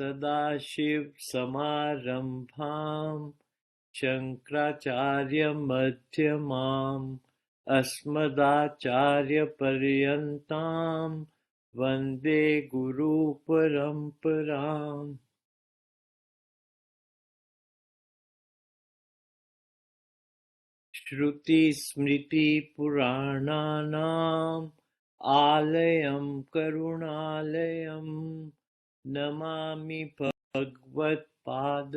सदाशिवसमारम्भां शङ्कराचार्यमध्यमाम् अस्मदाचार्यपर्यन्तां वन्दे गुरुपरम्पराम्। श्रुतिस्मृतिपुराणानाम् आलयं करुणालयं नमामि भगवत्पाद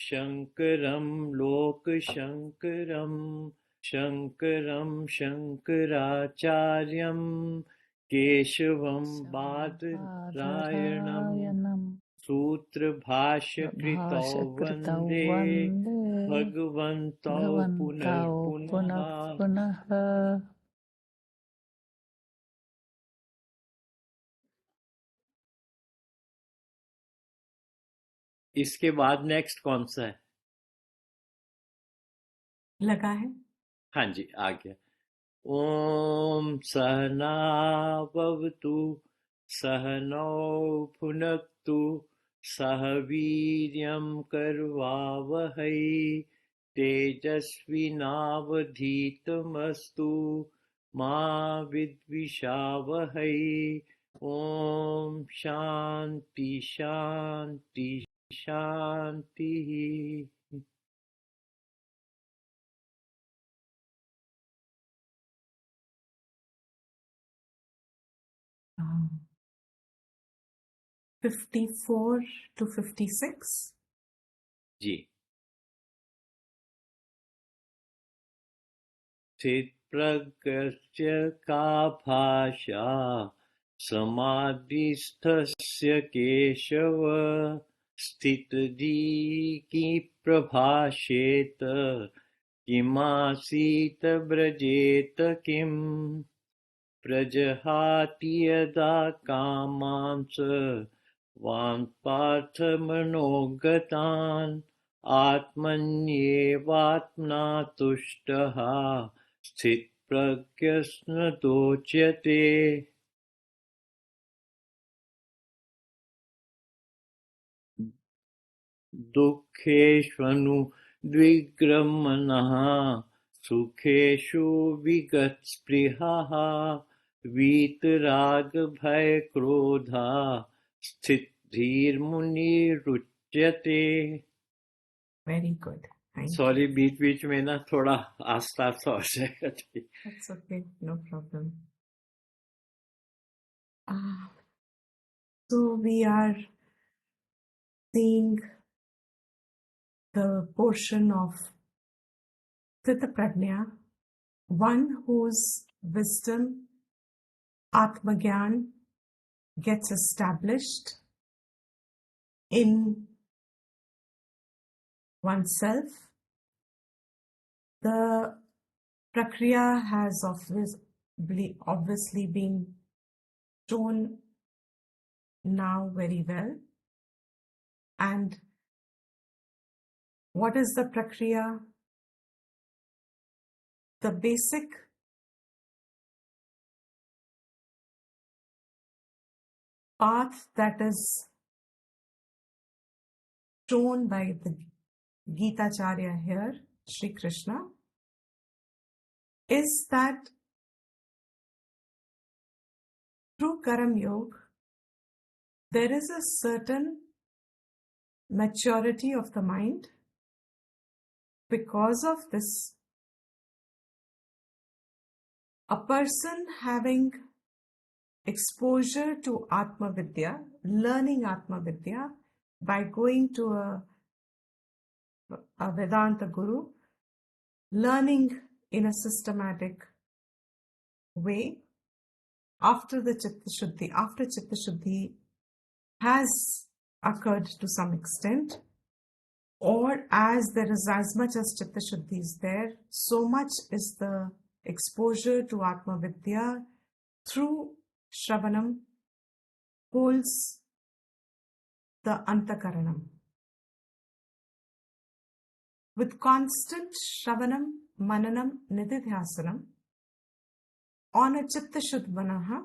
शङ्करं लोकशङ्करं शङ्करं शङ्कराचार्यं केशवं बादरायणं सूत्रभाष्यकृतौ वन्दे भगवन्तौ पुनः। इसके बाद नेक्स्ट कौन सा है? लगा है? हाँ जी, आ गया। ओम सहना भवतु सहनौ भुनक्तु सह वीर्यं करवावहै तेजस्विनावधीतमस्तु मा विद्विषावहै। ओम शांति शांति शांति। 54 to 56 जी। स्थितप्रज्ञस्य का भाषा समाधिस्थस्य केशव स्थितधि प्रभाषेत किमासीत व्रजेत किम् प्रजहाति यदा कामांस वान् पार्थ मनोगतान् आत्मन्येवात्मना तुष्टः स्थितप्रज्ञस्नतोच्यते। दुःखेष्वनुद्विग्नमनः सुखेषु विगतस्पृहः वीतरागभयक्रोधा स्थितधीर्मुनिरुच्यते। Very good. सॉरी, बीच बीच में ना थोड़ा आस्था सा हो जाएगा। That's okay, no problem. So we are seeing the portion of Sthita Prajna, one whose wisdom, Atmagyan, gets established in oneself. The prakriya has obviously been shown now very well. And what is the prakriya? The basic path that is shown by the Gita Acharya here, Shri Krishna, is that through Karam Yoga, there is a certain maturity of the mind. Because of this, a person having exposure to Atma Vidya, learning Atma Vidya by going to a Vedanta Guru, learning in a systematic way, after Chitta Shuddhi has occurred to some extent, or as there is as much as Chitta Shuddhi is there, so much is the exposure to Atma Vidya through Shravanam holds the Antakaranam. With constant Shravanam, Mananam, Nididhyasanam on a Chitta Shuddhvanaha,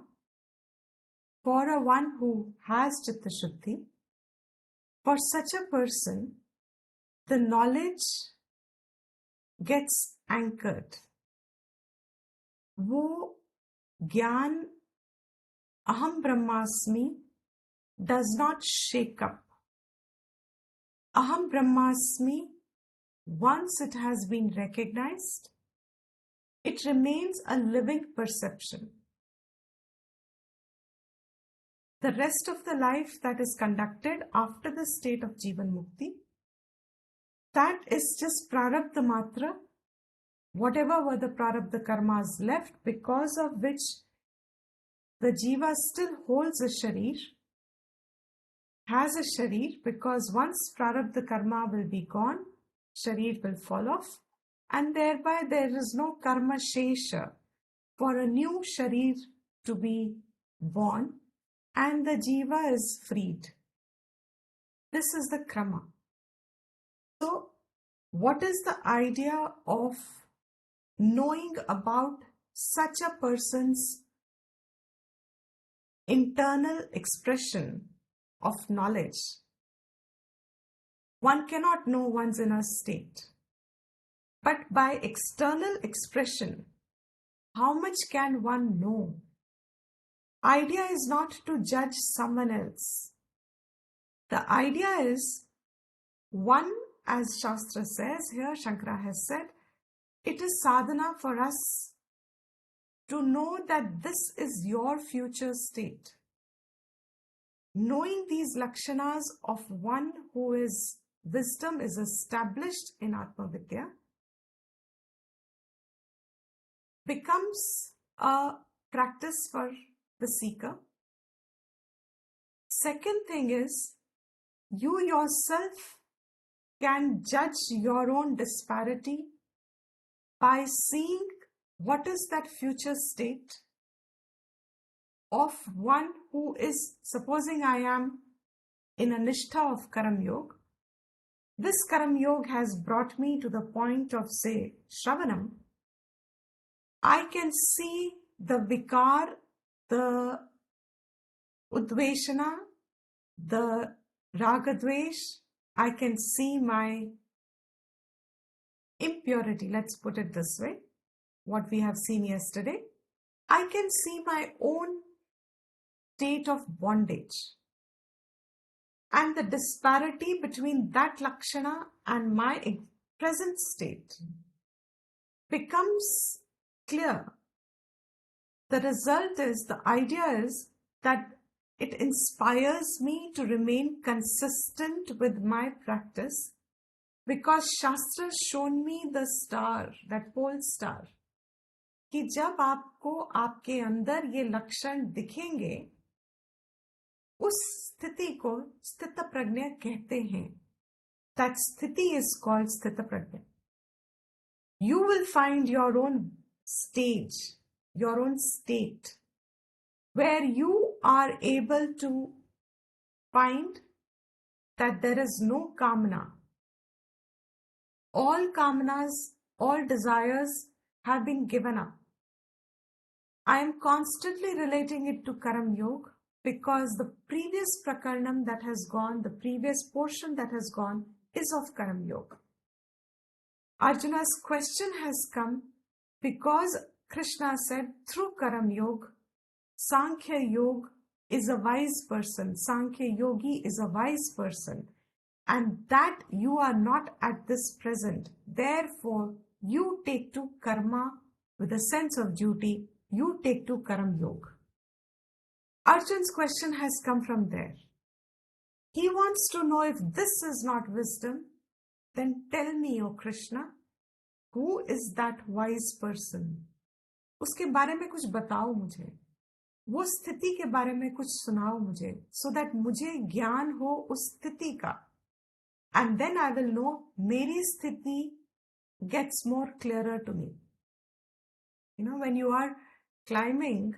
for a one who has Chitta Shuddhi, For such a person, the knowledge gets anchored. वो ज्ञान aham brahmasmi does not shake up. Aham brahmasmi, once it has been recognized, it remains a living perception. The rest of the life that is conducted after the state of Jivan Mukti, that is just prarabdha matra, whatever were the prarabdha karmas left, because of which the jiva still holds a sharir, has a sharir, because once prarabdha karma will be gone, sharir will fall off, and thereby there is no karma shesha for a new sharir to be born, and the jiva is freed. This is the krama. So, what is the idea of knowing about such a person's internal expression of knowledge? One cannot know one's inner state. But by external expression, how much can one know? Idea is not to judge someone else. The idea is, one, as Shastra says here, Shankara has said, it is sadhana for us to know that this is your future state. Knowing these lakshanas of one who is wisdom is established in Atma Vidya becomes a practice for the seeker. Second thing is, you yourself can judge your own disparity by seeing what is that future state of one who is, supposing I am in a nishtha of Karam Yoga. This Karam Yoga has brought me to the point of, say, Shravanam. I can see the vikar, the udveshana, the ragadvesh. I can see my impurity, let's put it this way, what we have seen yesterday. I can see my own state of bondage. And the disparity between that lakshana and my present state becomes clear. The result is, the idea is that it inspires me to remain consistent with my practice, because Shastra has shown me the star, that pole star, कि जब आपको आपके अंदर ये लक्षण दिखेंगे, उस स्थिति को स्थित प्रज्ञा कहते हैं. That sthiti is called sthita prajna. You will find your own stage, your own state, where you are able to find that there is no kamana. All kamanas, all desires have been given up. I am constantly relating it to Karam Yoga because the previous prakarnam that has gone, the previous portion that has gone, is of Karam Yoga. Arjuna's question has come because Krishna said through Karam Yoga, Sankhya Yoga is a wise person, Sankhya Yogi is a wise person, and that you are not at this present. Therefore, you take to karma with a sense of duty, you take to Karam Yoga. Arjun's question has come from there. He wants to know, if this is not wisdom, then tell me, O Krishna, who is that wise person? उसके बारे में कुछ बताओ मुझे, वो स्थिति के बारे में कुछ सुनाओ मुझे, so that मुझे ज्ञान हो उस स्थिति का, and then I will know मेरी स्थिति gets more clearer to me. You know, when you are climbing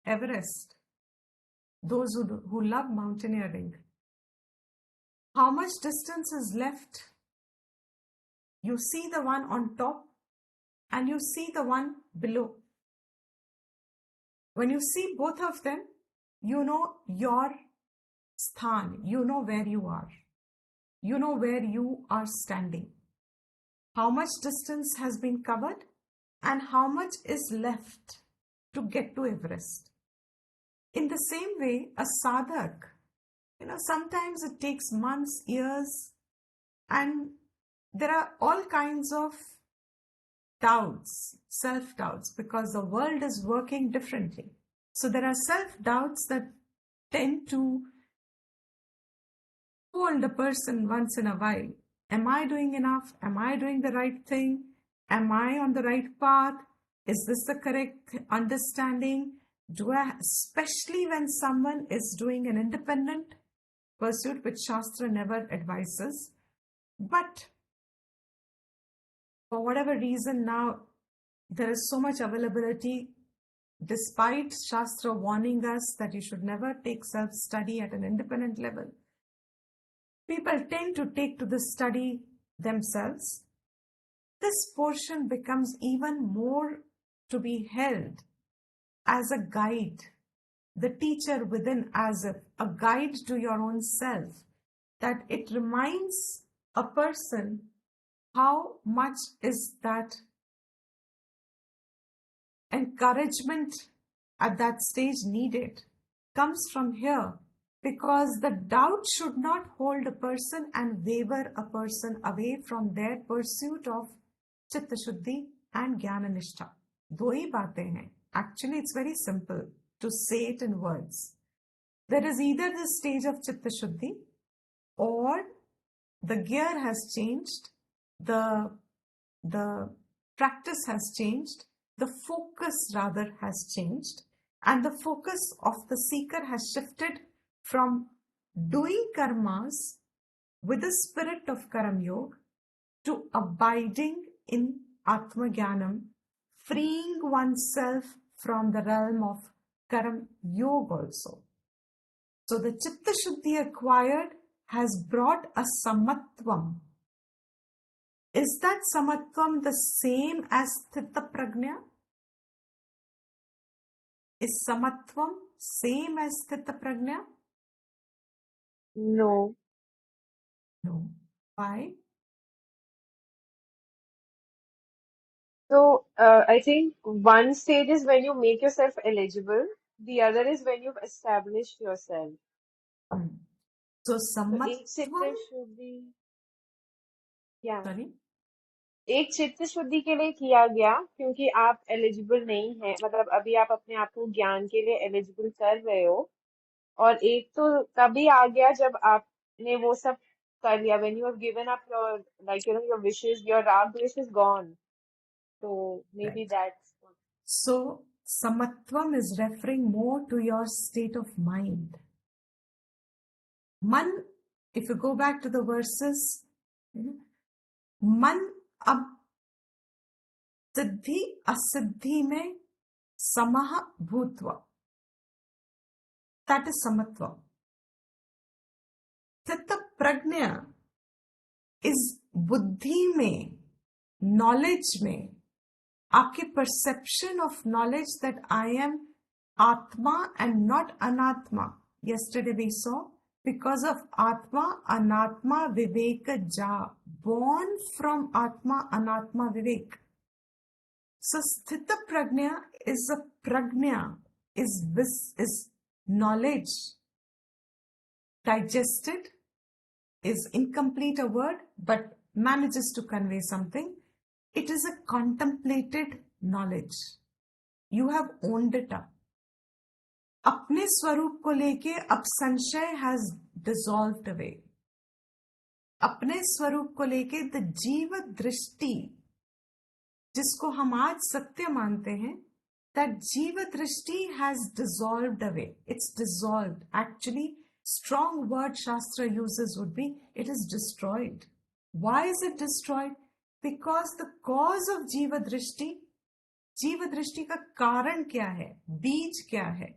Everest, those who love mountaineering, how much distance is left? You see the one on top and you see the one below. When you see both of them, you know your sthan, you know where you are. you know where you are standing, how much distance has been covered, and how much is left to get to Everest. In the same way, a sadhak, sometimes it takes months, years, and there are all kinds of doubts, self doubts, because the world is working differently. So there are self doubts that tend to hold a person once in a while. Am I doing enough? Am I doing the right thing? Am I on the right path? Is this the correct understanding? Especially when someone is doing an independent pursuit, which Shastra never advises, but for whatever reason now there is so much availability, despite Shastra warning us that you should never take self-study at an independent level. People tend to take to the study themselves. This portion becomes even more to be held as a guide, the teacher within as a guide to your own self, that it reminds a person how much is that encouragement at that stage needed, comes from here, because the doubt should not hold a person and waver a person away from their pursuit of चित्त शुद्धि and ज्ञान निष्ठा. दो ही बातें हैं. Actually, it's very simple to say it in words. There is either the stage of chitta shuddhi, or the gear has changed, the practice has changed, the focus rather has changed, and the focus of the seeker has shifted from doing karmas with the spirit of Karam Yoga to abiding in Atma Jnanam, freeing oneself from the realm of Karam Yoga also. So the Chitta Shuddhi acquired has brought a Samatvam. Is that Samatvam the same as Sthita Prajna? Is Samatvam same as Sthita Prajna? No. No. Why? So, I think one stage is when you make yourself eligible. The other is when you've established yourself. So तो एक चित्त Samatvam, शुद्धि क्या sorry, एक चित्त शुद्धि के लिए किया गया क्योंकि आप एलिजिबल नहीं है, मतलब अभी आप अपने आप को ज्ञान के लिए एलिजिबल कर रहे हो, और एक तो तभी आ गया जब आपने वो सब कर लिया, when you have given up your, like, your wishes, your rag wish is gone, so maybe right. that's So Samatvam is referring more to your state of mind. Man, if you go back to the verses, मन अब सिद्धि असिद्धि में समः भूत्वा, that is samatva. स्थित प्रज्ञा is बुद्धि में, knowledge में, आपके perception of knowledge that I am Atma and not Anatma. Yesterday we saw, because of Atma, Anatma, Viveka Ja, born from Atma, Anatma, Vivek. So Sthita Prajna is a prajna, is knowledge digested, is incomplete a word, but manages to convey something. It is a contemplated knowledge. You have owned it up. अपने स्वरूप को लेके अब संशय has dissolved away. अपने स्वरूप को लेके the जीव दृष्टि, जिसको हम आज सत्य मानते हैं, that जीव दृष्टि has dissolved away. It's dissolved. Actually, strong word Shastra uses would be, it is destroyed. Why is it destroyed? Because the cause of जीव दृष्टि का कारण क्या है, बीज क्या है?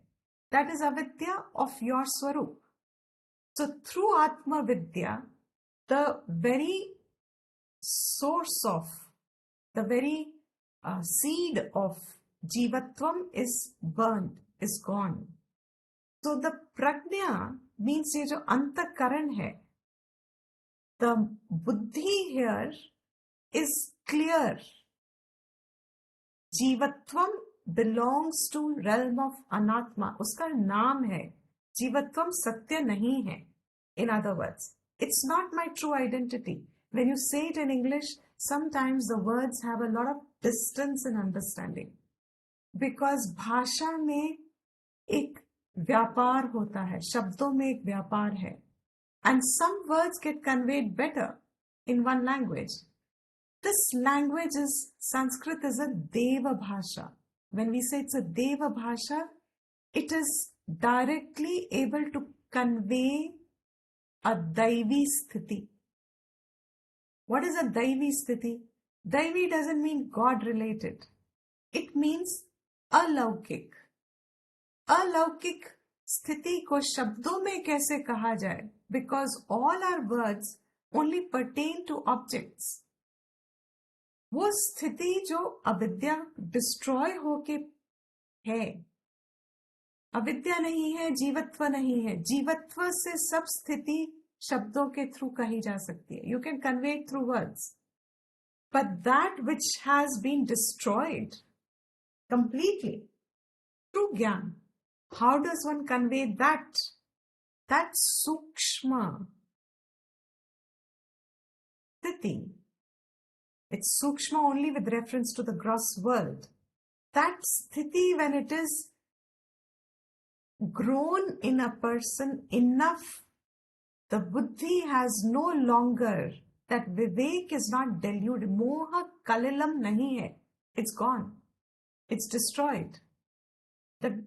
That is avidya of your swarup. So through Atma Vidya, the very source of, the very seed of Jivatvam is burned, is gone. So the prajna means ये जो अंतःकरण है, The buddhi here is clear. जीवत्वम belongs to realm of anatma. उसका नाम है. जीवत्वम सत्य नहीं है. In other words, it's not my true identity. When you say it in English, sometimes the words have a lot of distance in understanding. Because भाषा में एक व्यापार होता है, शब्दों में एक व्यापार है. And some words get conveyed better in one language. This language is, Sanskrit is a Deva Bhasha. When we say it's a Deva Bhasha, it is directly able to convey a Daivi Sthiti. What is a Daivi Sthiti? Daivi doesn't mean God related. It means alaukik. Alaukik स्थिति को शब्दों में कैसे कहा जाए? Because all our words only pertain to objects. वो स्थिति जो अविद्या डिस्ट्रॉय होके है, अविद्या नहीं है, जीवत्व नहीं है. जीवत्व से सब स्थिति शब्दों के थ्रू कही जा सकती है. You can convey it through words. But that which has been destroyed completely through Gyan, how does one convey that? That sukshma sthiti. It's sukshma only with reference to the gross world. That sthiti, when it is grown in a person enough, the buddhi has no longer, that vivek is not deluded. Moha kalilam nahi hai. It's gone. It's destroyed. The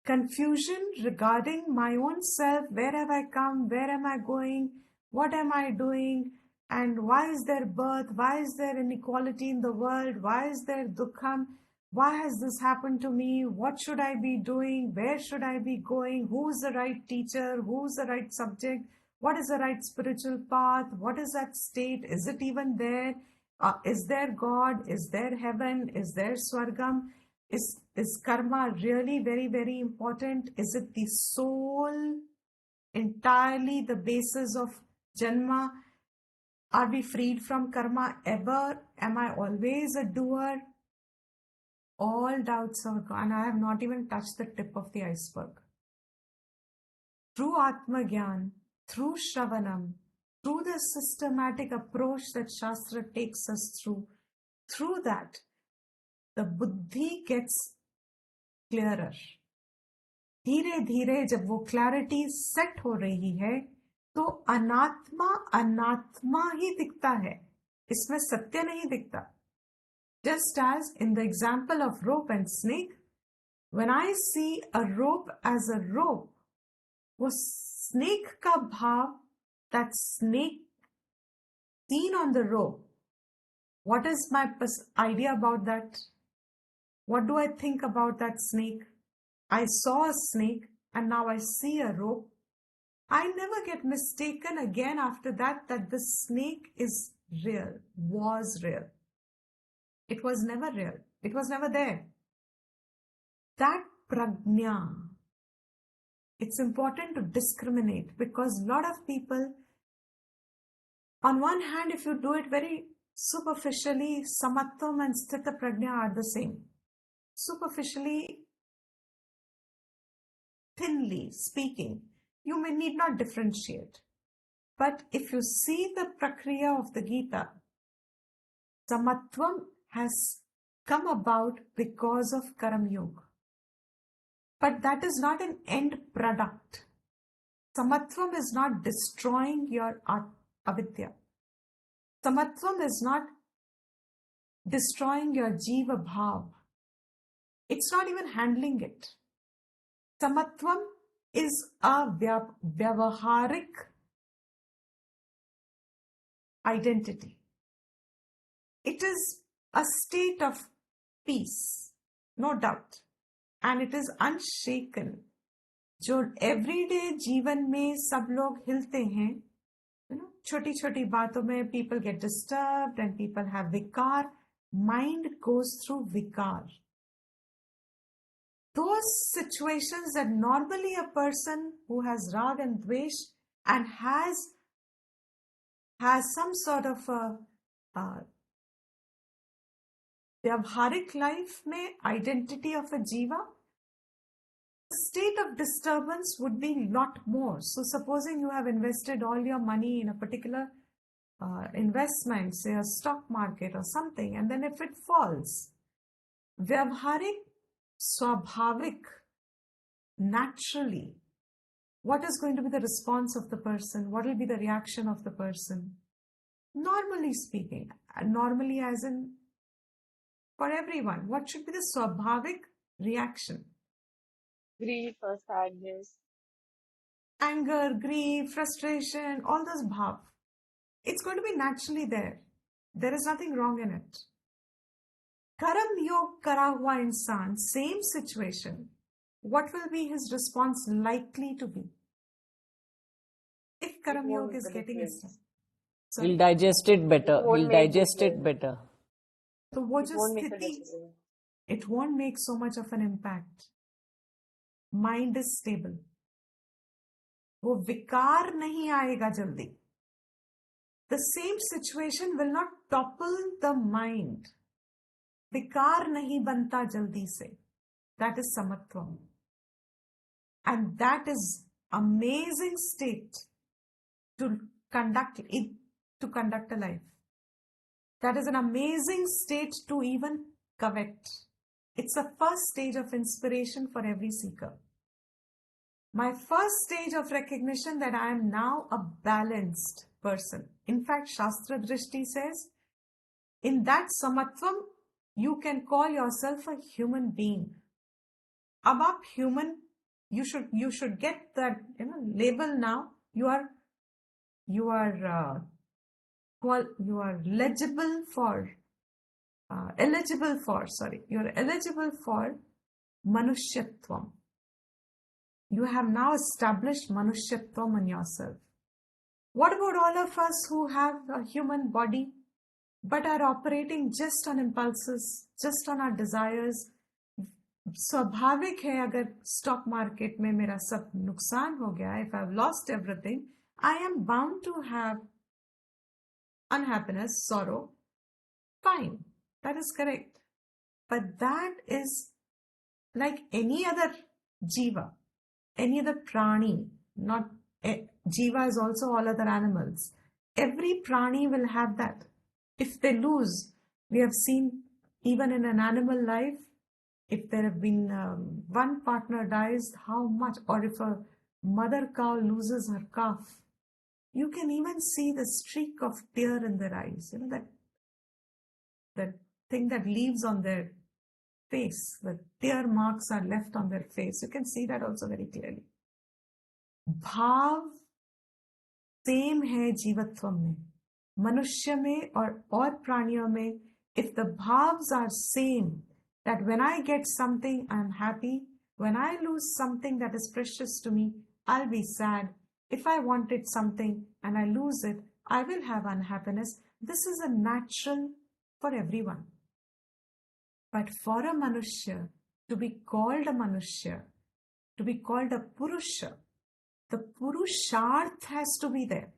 confusion regarding my own self, where have I come, where am I going, what am I doing, and why is there birth, why is there inequality in the world, why is there dukkham, why has this happened to me, what should I be doing, where should I be going, who's the right teacher, who's the right subject, what is the right spiritual path, what is that state, is it even there, is there God, is there heaven, is there swargam? Is karma really very, very important? Is it the soul entirely the basis of janma? Are we freed from karma ever? Am I always a doer? All doubts are gone. I have not even touched the tip of the iceberg. Through Atma Gyan, through Shravanam, through the systematic approach that Shastra takes us through that, the buddhi gets clearer. धीरे धीरे जब वो clarity set हो रही है तो अनात्मा अनात्मा ही दिखता है, इसमें सत्य नहीं दिखता. Just as in the example of rope and snake, when I see a rope as a rope, वो snake का भाव, that snake seen on the rope, what is my idea about that? What do I think about that snake? I saw a snake and now I see a rope. I never get mistaken again after that the snake is real, was real. It was never real. It was never there. That prajna, it's important to discriminate, because a lot of people, on one hand, if you do it very superficially, samatvam and sthita prajna are the same. Superficially, thinly speaking, you may need not differentiate. But if you see the prakriya of the Gita, samatvam has come about because of karam yoga. But that is not an end product. Samatvam is not destroying your avidya. Samatvam is not destroying your jiva bhav. It's not even handling it. Samatvam is a vyavaharik identity. It is a state of peace, no doubt, and it is unshaken. जो everyday जीवन में सब लोग हिलते हैं, छोटी छोटी बातों में people get disturbed and people have vikar. Mind goes through vikar. Those situations that normally a person who has rag and dvesh and has has some sort of a vyavharik life में identity of a jiva, the state of disturbance would be lot more. So supposing you have invested all your money in a particular investment, say a stock market or something, and then if it falls, vyavharik, swabhavik, naturally, what is going to be the response of the person? What will be the reaction of the person? Normally speaking, normally as in for everyone, what should be the swabhavik reaction? Grief or sadness. Anger, grief, frustration, all those bhav. It's going to be naturally there. There is nothing wrong in it. Karam yog kara hua insan, same situation. What will be his response likely to be? If It Karam won't Yoga is make a getting difference. established. We'll digest it better. It won't We'll make digest it difference. better. तो वो It जो won't make a स्थिति, difference. it won't make so much of an impact. Mind is stable. वो विकार नहीं आएगा जल्दी. The same situation will not topple the mind. विकार नहीं बनता जल्दी से. That is samatvam. And that is amazing state to conduct a life. That is an amazing state to even covet. It's the first stage of inspiration for every seeker. My first stage of recognition that I am now a balanced person. In fact, Shastra Drishti says, in that samatvam, you can call yourself a human being. Ab aap human, you should get that label now. You are eligible for manushyattvam. You have now established manushyattvam in yourself. What about all of us who have a human body but are operating just on impulses, just on our desires? स्वाभाविक है अगर stock market में मेरा सब नुकसान हो गया, if I've lost everything, I am bound to have unhappiness, sorrow. Fine, that is correct. But that is like any other jiva, any other prani. Not jiva is also all other animals. Every prani will have that. If they lose, we have seen even in an animal life, if there have been one partner dies, how much, or if a mother cow loses her calf, you can even see the streak of tear in their eyes. That thing that leaves on their face, the tear marks are left on their face. You can see that also very clearly. Bhav same hai jivatvam mein. Manushya mein or praniyon mein, if the bhavs are same, that when I get something, I'm happy. When I lose something that is precious to me, I'll be sad. If I wanted something and I lose it, I will have unhappiness. This is a natural for everyone. But for a manushya, to be called a manushya, to be called a purusha, the purusharth has to be there.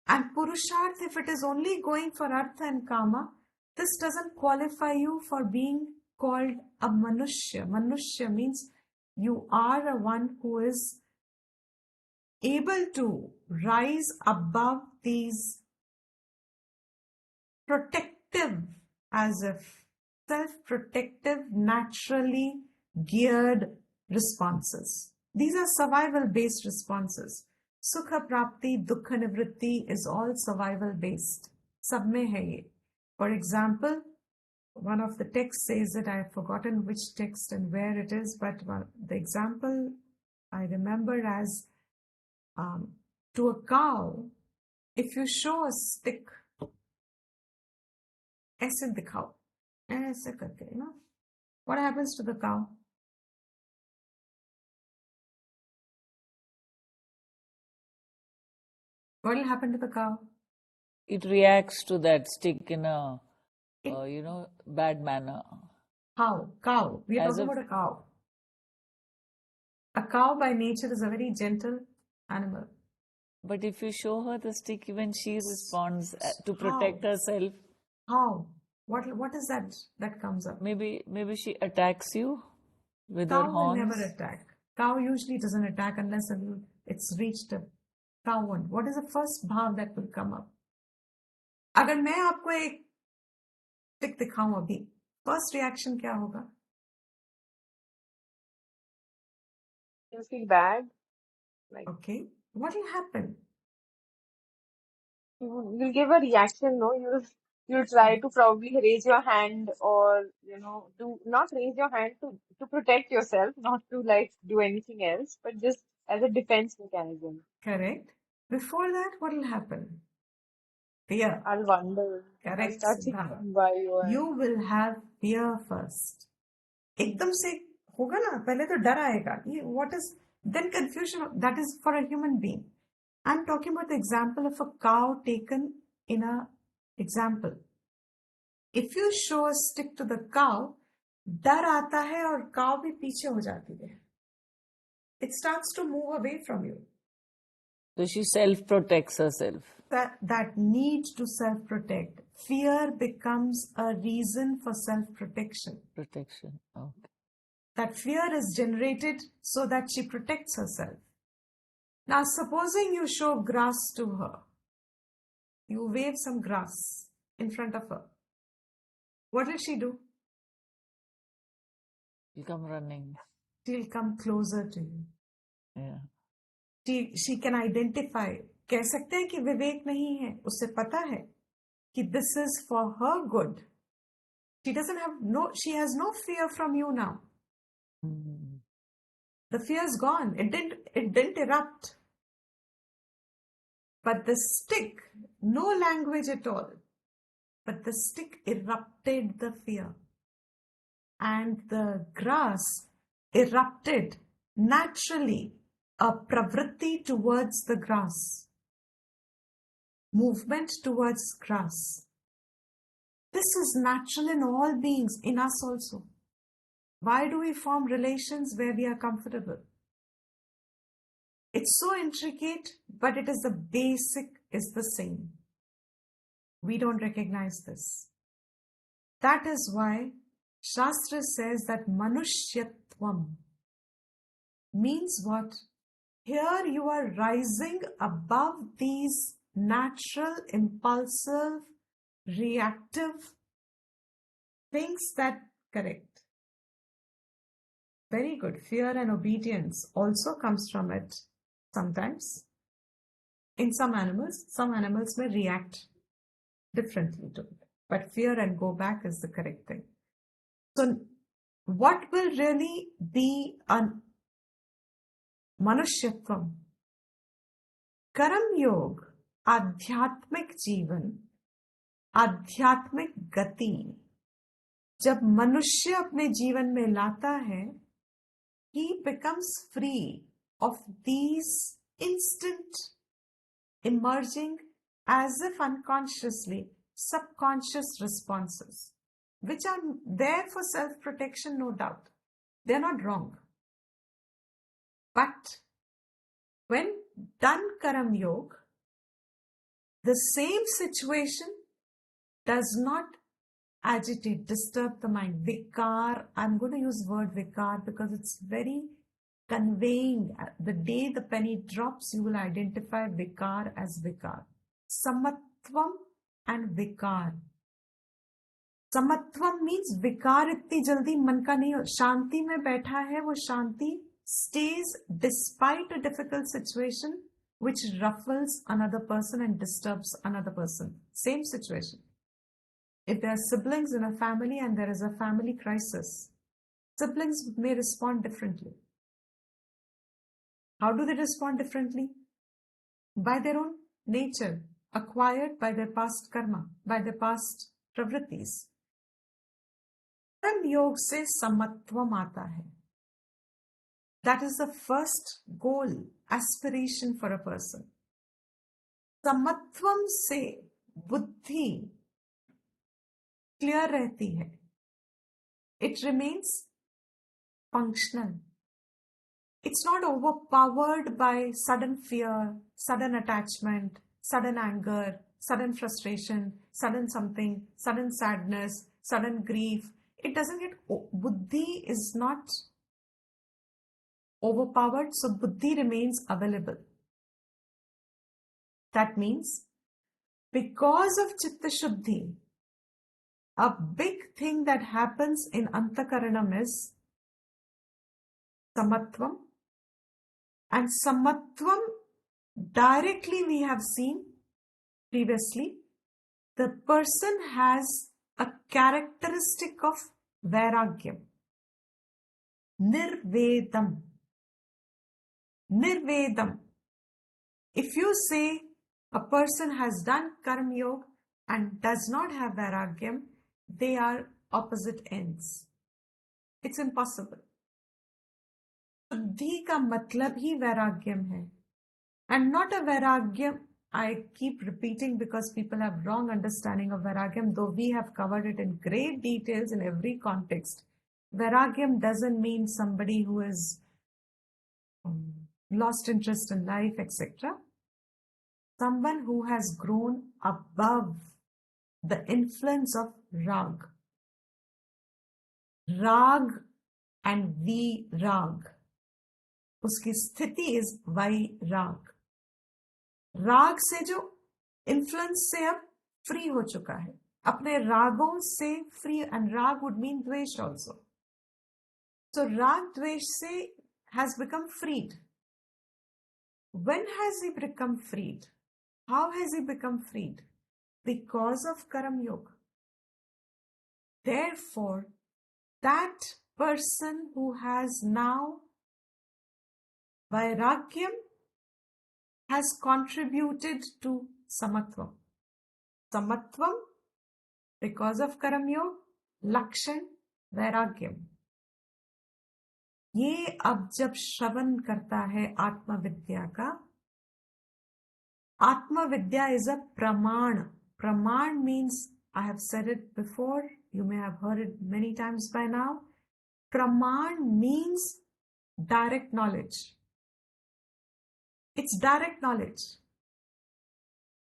And purusharth, if it is only going for artha and kama, this doesn't qualify you for being called a manushya. Manushya means you are a one who is able to rise above these protective, as if self-protective, naturally geared responses. These are survival-based responses. Sukha prapti, dukha nivritti is all survival-based. Sab mein hai ye. For example, one of the texts says it, I have forgotten which text and where it is, but the example I remember as to a cow, if you show a stick, ऐसे दिखाओ, ऐसे करके, what happens to the cow? What will happen to the cow? It reacts to that stick in a, bad manner. How? Cow. We are As talking if- about a cow. A cow by nature is a very gentle animal. But if you show her the stick, even she responds to protect herself. How? What is that comes up? Maybe she attacks you with her Cow will never horns. attack. Cow usually doesn't attack unless it's reached a cow one. What is the first bhav that will come up? अगर मैं आपको एक टिक दिखाऊं अभी, first reaction क्या होगा? You feel bad. Like Okay, what will happen? you'll give a reaction, no? You'll try to probably raise your hand or, do not raise your hand to protect yourself, not to like do anything else, but just as a defense mechanism. Correct. Before that, what will happen? Fear. I'll wonder. I'll Correct, start Siddharth. thinking why you are. You will have fear first. एकदम से होगा ना, पहले तो डर आएगा. What is then confusion? That is for a human being. I'm talking about the example of a cow taken in a example. If you show a stick to the cow, डर आता है और cow भी पीछे हो जाती है. It starts to move away from you. So she self-protects herself. That need to self-protect. Fear becomes a reason for self-protection. Protection. Okay. That fear is generated so that she protects herself. Now, supposing you show grass to her, you wave some grass in front of her. What will she do? You come running. She'll come closer to you. Yeah. She can identify. कह सकते हैं कि विवेक नहीं है, उसे पता है कि this is for her good. She has no fear from you now. The fear is gone. It didn't erupt. But the stick, no language at all, but the stick erupted the fear. And the grass erupted naturally, a pravritti towards the grass. Movement towards grass. This is natural in all beings, in us also. Why do we form relations where we are comfortable? It's so intricate, but it is the basic is the same. We don't recognize this. That is why Shastra says that Manushyatvam means what? Here you are rising above these natural, impulsive, reactive things that correct. Very good. Fear and obedience also comes from it sometimes. In some animals may react differently to it. But fear and go back is the correct thing. So what will really be a Manushyatvam? Karam Yog, आध्यात्मिक जीवन, आध्यात्मिक गति जब मनुष्य अपने जीवन में लाता है, he becomes free of these instant emerging as if unconsciously subconscious responses, which are there for self-protection, no doubt. They're not wrong. But when done Karam Yoga, the same situation does not agitate, disturb the mind. Vikar, I'm going to use word vikar because it's very conveying. The day the penny drops, you will identify vikar as vikar. Samatvam and vikar. Samatvam means vikar इतनी जल्दी मन का नहीं हो, शांति में बैठा है, वो शांति stays despite a difficult situation which ruffles another person and disturbs another person. Same situation. If there are siblings in a family and there is a family crisis, siblings may respond differently. How do they respond differently? By their own nature, acquired by their past karma, by their past pravrittis. Karam योग से समत्वम आता है. That is the first goal, aspiration for a person. समत्वम से बुद्धि clear रहती है. It remains functional. It's not overpowered by sudden fear, sudden attachment, sudden anger, sudden frustration, sudden something, sudden sadness, sudden grief. It doesn't get, buddhi is not overpowered, so buddhi remains available. That means because of chitta shuddhi, a big thing that happens in antakaranam is samatvam. And samatvam, directly we have seen previously, the person has a characteristic of vairagyam. Nirvedam. Nirvedam. If you say a person has done karma yoga and does not have vairagyam, they are opposite ends. It's impossible. शुद्धि का मतलब ही वैराग्यम है, and not a vairagyam. I keep repeating because people have wrong understanding of vairagyam, though we have covered it in great details in every context. Vairagyam doesn't mean somebody who has lost interest in life, etc. Someone who has grown above the influence of rag. Rag and virag. उसकी स्थिति is वैराग. राग से जो influence से अब free हो चुका है, अपने रागों से फ्री. एंड राग वुड मीन द्वेष ऑल्सो. सो राग द्वेष से has become freed. When has he become freed? How has he become freed? Because of Karam Yoga. Therefore, that person who has now Vairagyam has contributed to Samatvam. Samatvam, because of Karam Yoga, Lakshan, Vairagyam. ये अब जब श्रवण करता है आत्मविद्या का, आत्मविद्या is a praman. Praman means, I have said it before, you may have heard it many times by now. Praman means direct knowledge. It's direct knowledge.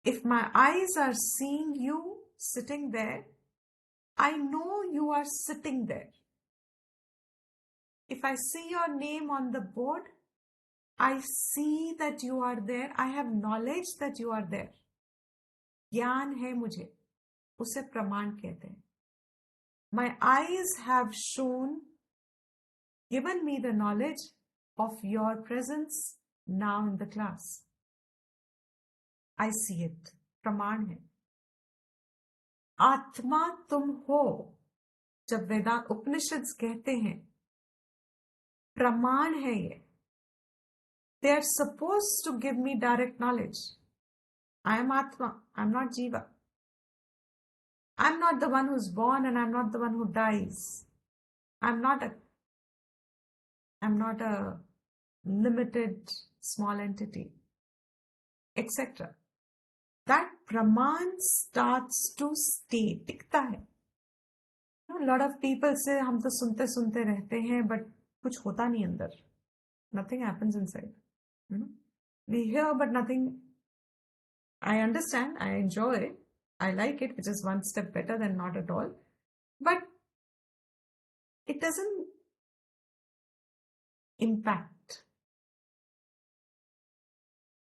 If my eyes are seeing you sitting there, I know you are sitting there. If I see your name on the board, I see that you are there. I have knowledge that you are there. ज्ञान है मुझे, उसे प्रमाण कहते हैं. My eyes have shown, given me the knowledge of your presence now in the class. I see it. प्रमाण है. आत्मा तुम हो, जब वेदांत उपनिषद कहते हैं, प्रमाण है ये. They are supposed to give me direct knowledge. I am Atma. I am not Jiva. I am not the one who's born and I am not the one who dies. I am not a limited small entity, etc. That Praman starts to stay. टिकता है. A lot of people say हम तो सुनते सुनते रहते हैं, but कुछ होता नहीं अंदर. Nothing happens inside. We hear, but nothing. I understand, I enjoy, I like it, which is one step better than not at all. But it doesn't impact.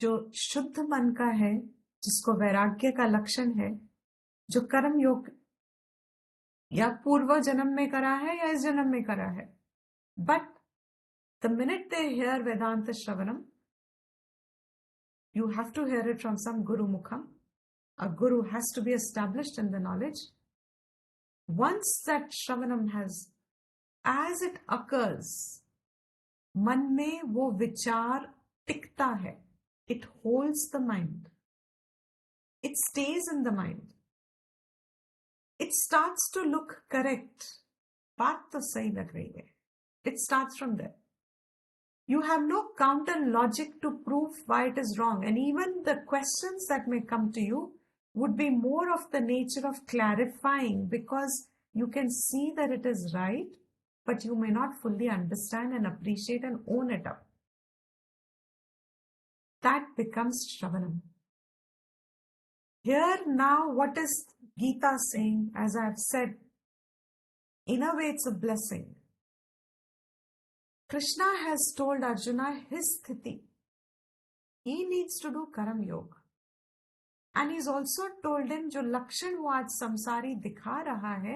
जो शुद्ध मन का है, जिसको वैराग्य का लक्षण है, जो कर्म योग या पूर्व जन्म में करा है या इस जन्म में करा है. But the minute they hear Vedanta Shravanam, you have to hear it from some Guru Mukham. A Guru has to be established in the knowledge. Once that Shravanam has, as it occurs, मन में वो विचार टिकता है. It holds the mind. It stays in the mind. It starts to look correct. बात तो सही लग रही है. It starts from there. You have no counter logic to prove why it is wrong. And even the questions that may come to you would be more of the nature of clarifying, because you can see that it is right, but you may not fully understand and appreciate and own it up. that becomes Shravanam. Here now, what is Gita saying? As I have said, in a way it's a blessing. Krishna has told Arjuna his sthiti. He needs to do Karam Yoga. And he's also told him, जो लक्षण वो आज संसारी दिखा रहा है,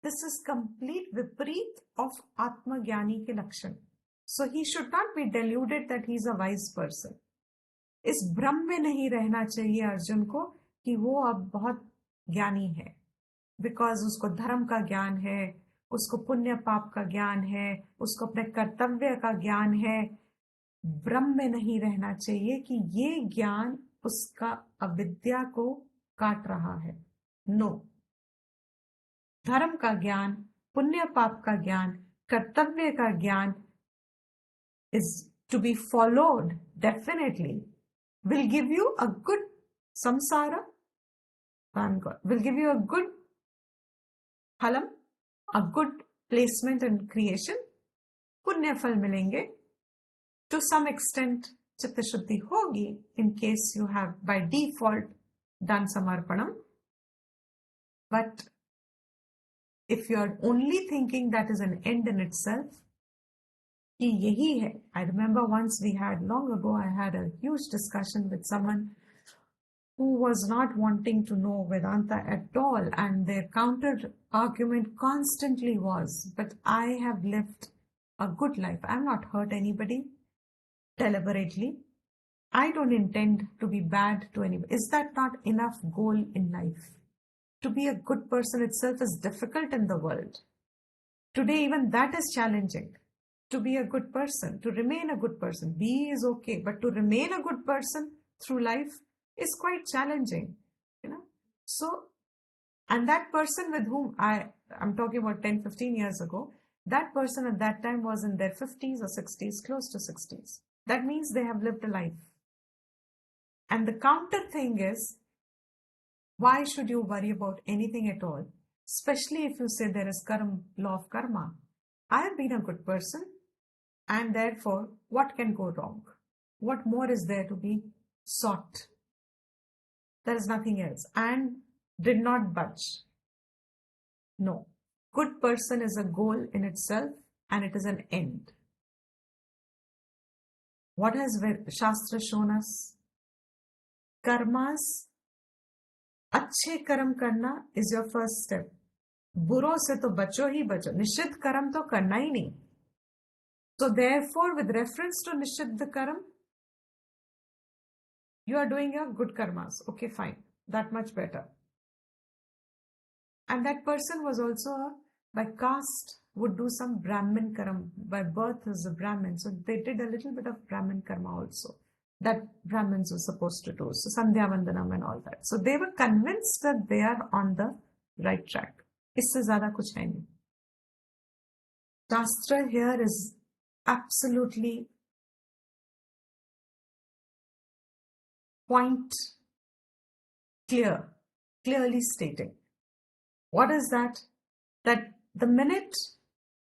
this is complete viparit of Atma-gyani के लक्षण. So he should not be deluded that he's a wise person. इस भ्रम में नहीं रहना चाहिए अर्जुन को कि वो अब बहुत ज्ञानी है, बिकॉज उसको धर्म का ज्ञान है, उसको पुण्य पाप का ज्ञान है, उसको अपने कर्तव्य का ज्ञान है. भ्रम में नहीं रहना चाहिए कि ये ज्ञान उसका अविद्या को काट रहा है. नो, धर्म का ज्ञान, पुण्य पाप का ज्ञान, कर्तव्य का ज्ञान is to be followed definitely, will give you a good samsara, will give you a good phalam, a good placement and creation. पुण्य फल मिलेंगे. To some extent चित्त शुद्धि होगी in case you have by default done samarpanam. But if you are only thinking that is an end in itself, कि यही है. I remember once we had, long ago, I had a huge discussion with someone who was not wanting to know Vedanta at all, and their counter argument constantly was, but I have lived a good life. I have not hurt anybody deliberately. I don't intend to be bad to anybody. Is that not enough goal in life? To be a good person itself is difficult in the world. Today, even that is challenging. To be a good person, to remain a good person. Be is okay, but to remain a good person through life is quite challenging, you know. So, and that person with whom I'm talking about 10, 15 years ago, that person at that time was in their 50s or 60s, close to 60s. That means they have lived a life. And the counter thing is, why should you worry about anything at all? Especially if you say there is law of karma. I have been a good person, and therefore, what can go wrong? What more is there to be sought? There is nothing else. And did not budge. No. Good person is a goal in itself, and it is an end. What has Shastra shown us? Karmas, अच्छे कर्म करना is your first step. बुरों से तो बचो ही बचो. निषिद्ध कर्म तो करना ही नहीं. So therefore, with reference to nishiddha karam, you are doing your good karmas. Okay, fine. That much better. And that person was also, by caste, would do some Brahmin karam. By birth is a Brahmin. So they did a little bit of Brahmin karma also. That Brahmins were supposed to do. So Sandhya Vandanam and all that. So they were convinced that they are on the right track. इससे ज़्यादा कुछ है नहीं. Shastra here is absolutely clearly stating. What is that? That the minute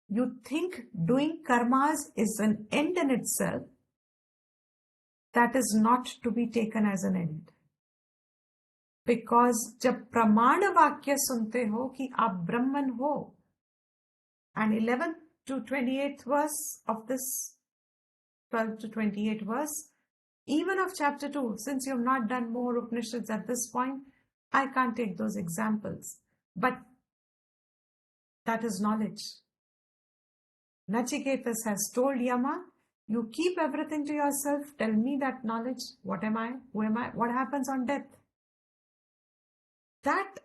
you think doing karmas is an end in itself, that is not to be taken as an end. Because जब प्रमाण वाक्य सुनते हो कि आप ब्रह्मन हो, and 11th to 28th verse of this 12 to 28 verse, even of chapter 2, since you have not done more Upanishads at this point, I can't take those examples. But that is knowledge. Nachiketas has told Yama, you keep everything to yourself, tell me that knowledge. What am I? Who am I? What happens on death? That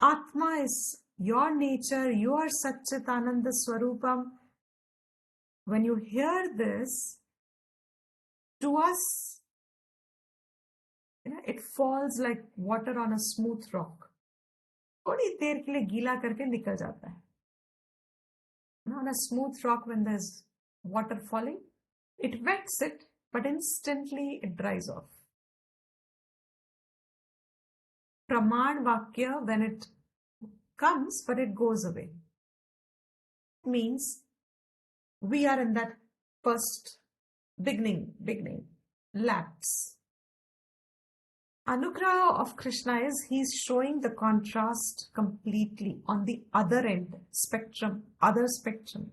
Atma is your nature, your Satchitananda Swarupam. When you hear this, to us, it falls like water on a smooth rock. थोड़ी देर के लिए गीला करके निकल जाता है. On a smooth rock, when there's water falling, it wets it, but instantly it dries off. Praman Vakya, when it comes, but it goes away. It means we are in that first beginning. lapse. Anugraha of Krishna is he's showing the contrast completely on the other end, spectrum, other spectrum.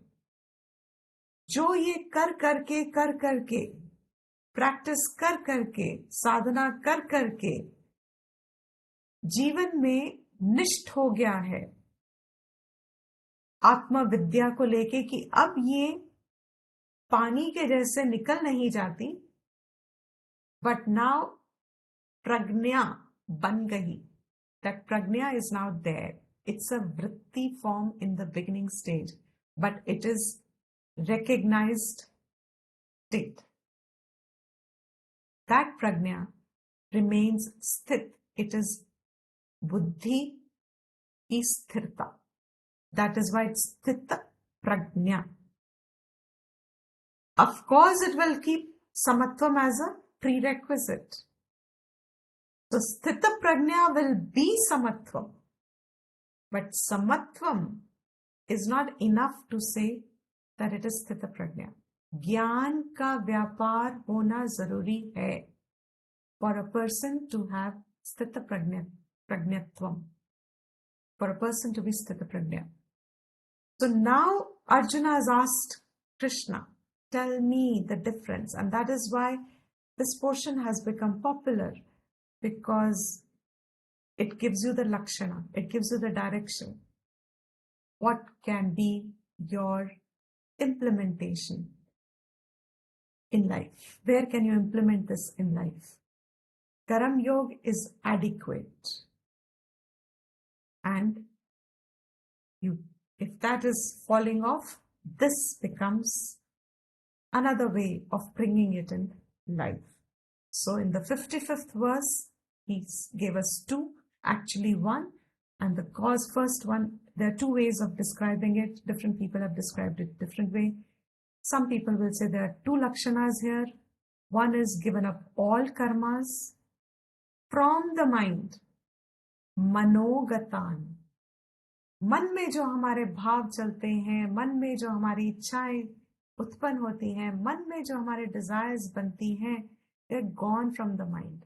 जो ये कर करके practice कर करके साधना कर करके जीवन में निष्ठ हो गया है आत्म विद्या को लेके कि अब ये पानी के जैसे निकल नहीं जाती, बट नाउ प्रज्ञा बन गई. That prajna is now there. It's a vritti form in the beginning stage, but it is recognized state. That prajna remains sthit. It is buddhi isthirta. That is why it's sthita prajna. Of course, it will keep samatvam as a prerequisite. So sthita prajna will be samatvam. But samatvam is not enough to say that it is sthita prajna. ज्ञान का व्यापार होना जरूरी है for a person to have sthita prajnatvam. For a person to be sthita prajna. So now Arjuna has asked Krishna, tell me the difference. And that is why this portion has become popular, because it gives you the lakshana, it gives you the direction. What can be your implementation in life? Where can you implement this in life? Karam Yoga is adequate. And if that is falling off, this becomes another way of bringing it in life. So in the 55th verse, he gave us two, actually one, and the cause first one, there are two ways of describing it. Different people have described it different way. Some people will say there are two lakshanas here. One is given up all karmas from the mind, मनोगतान. मन में जो हमारे भाव चलते हैं, मन में जो हमारी इच्छाएं उत्पन्न होती हैं, मन में जो हमारे डिजायर्स बनती हैं, they're gone from the mind.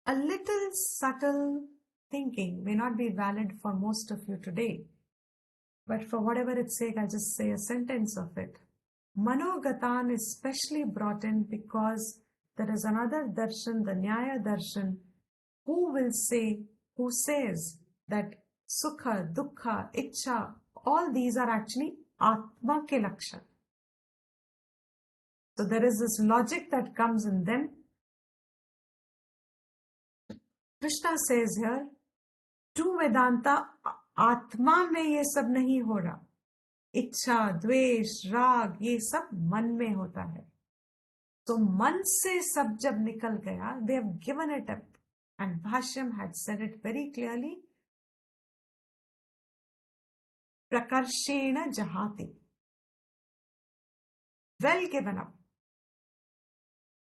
A little subtle thinking may not be valid for most of you today, but for whatever its sake, I'll just say a sentence of it. Manogatan is specially brought in because there is another darshan, the Nyaya darshan, who says that sukha, dukkha, ichha, all these are actually atma ke lakshan. So there is this logic that comes in them. Krishna says here, to Vedanta, आत्मा में ये सब नहीं हो रहा. इच्छा, द्वेष, राग, ये सब मन में होता है. तो मन से सब जब निकल गया, they have given it up. And Bhashyam had said it very clearly. Prakarshena jahati. Well given up.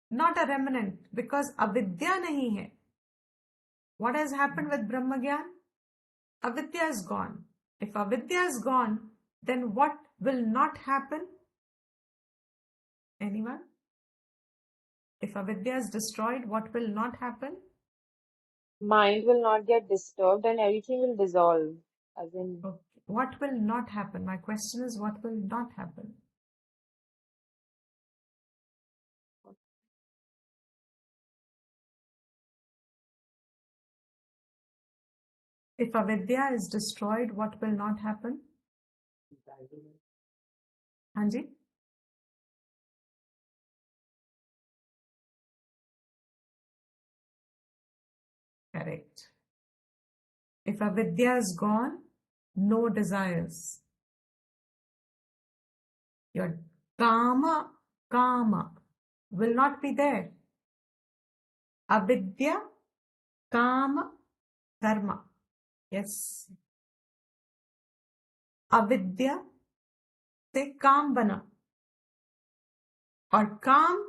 Not a remnant, because avidya nahi hai. What has happened with Brahma Gyan? Avidya is gone. If avidya is gone, then what will not happen? Anyone? If avidya is destroyed, what will not happen? Mind will not get disturbed and everything will dissolve. As in, Okay. What will not happen? My question is, what will not happen? If avidya is destroyed, what will not happen? Hanji? Correct. If avidya is gone, no desires. Your kama will not be there. Avidya, kama, karma. Yes. अविद्या से काम बना और काम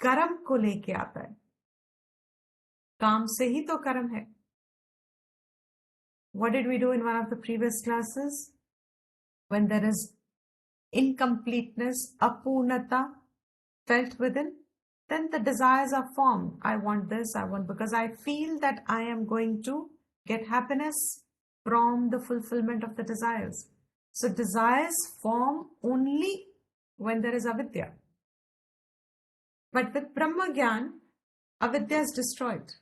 कर्म को लेके आता है. काम से ही तो कर्म है. What did we do in one of the previous classes? When there is incompleteness, apurnata felt within, then the desires are formed. I want this, I want, because I feel that I am going to get happiness from the fulfillment of the desires. So desires form only when there is avidya. But with Brahma Gyan, avidya is destroyed.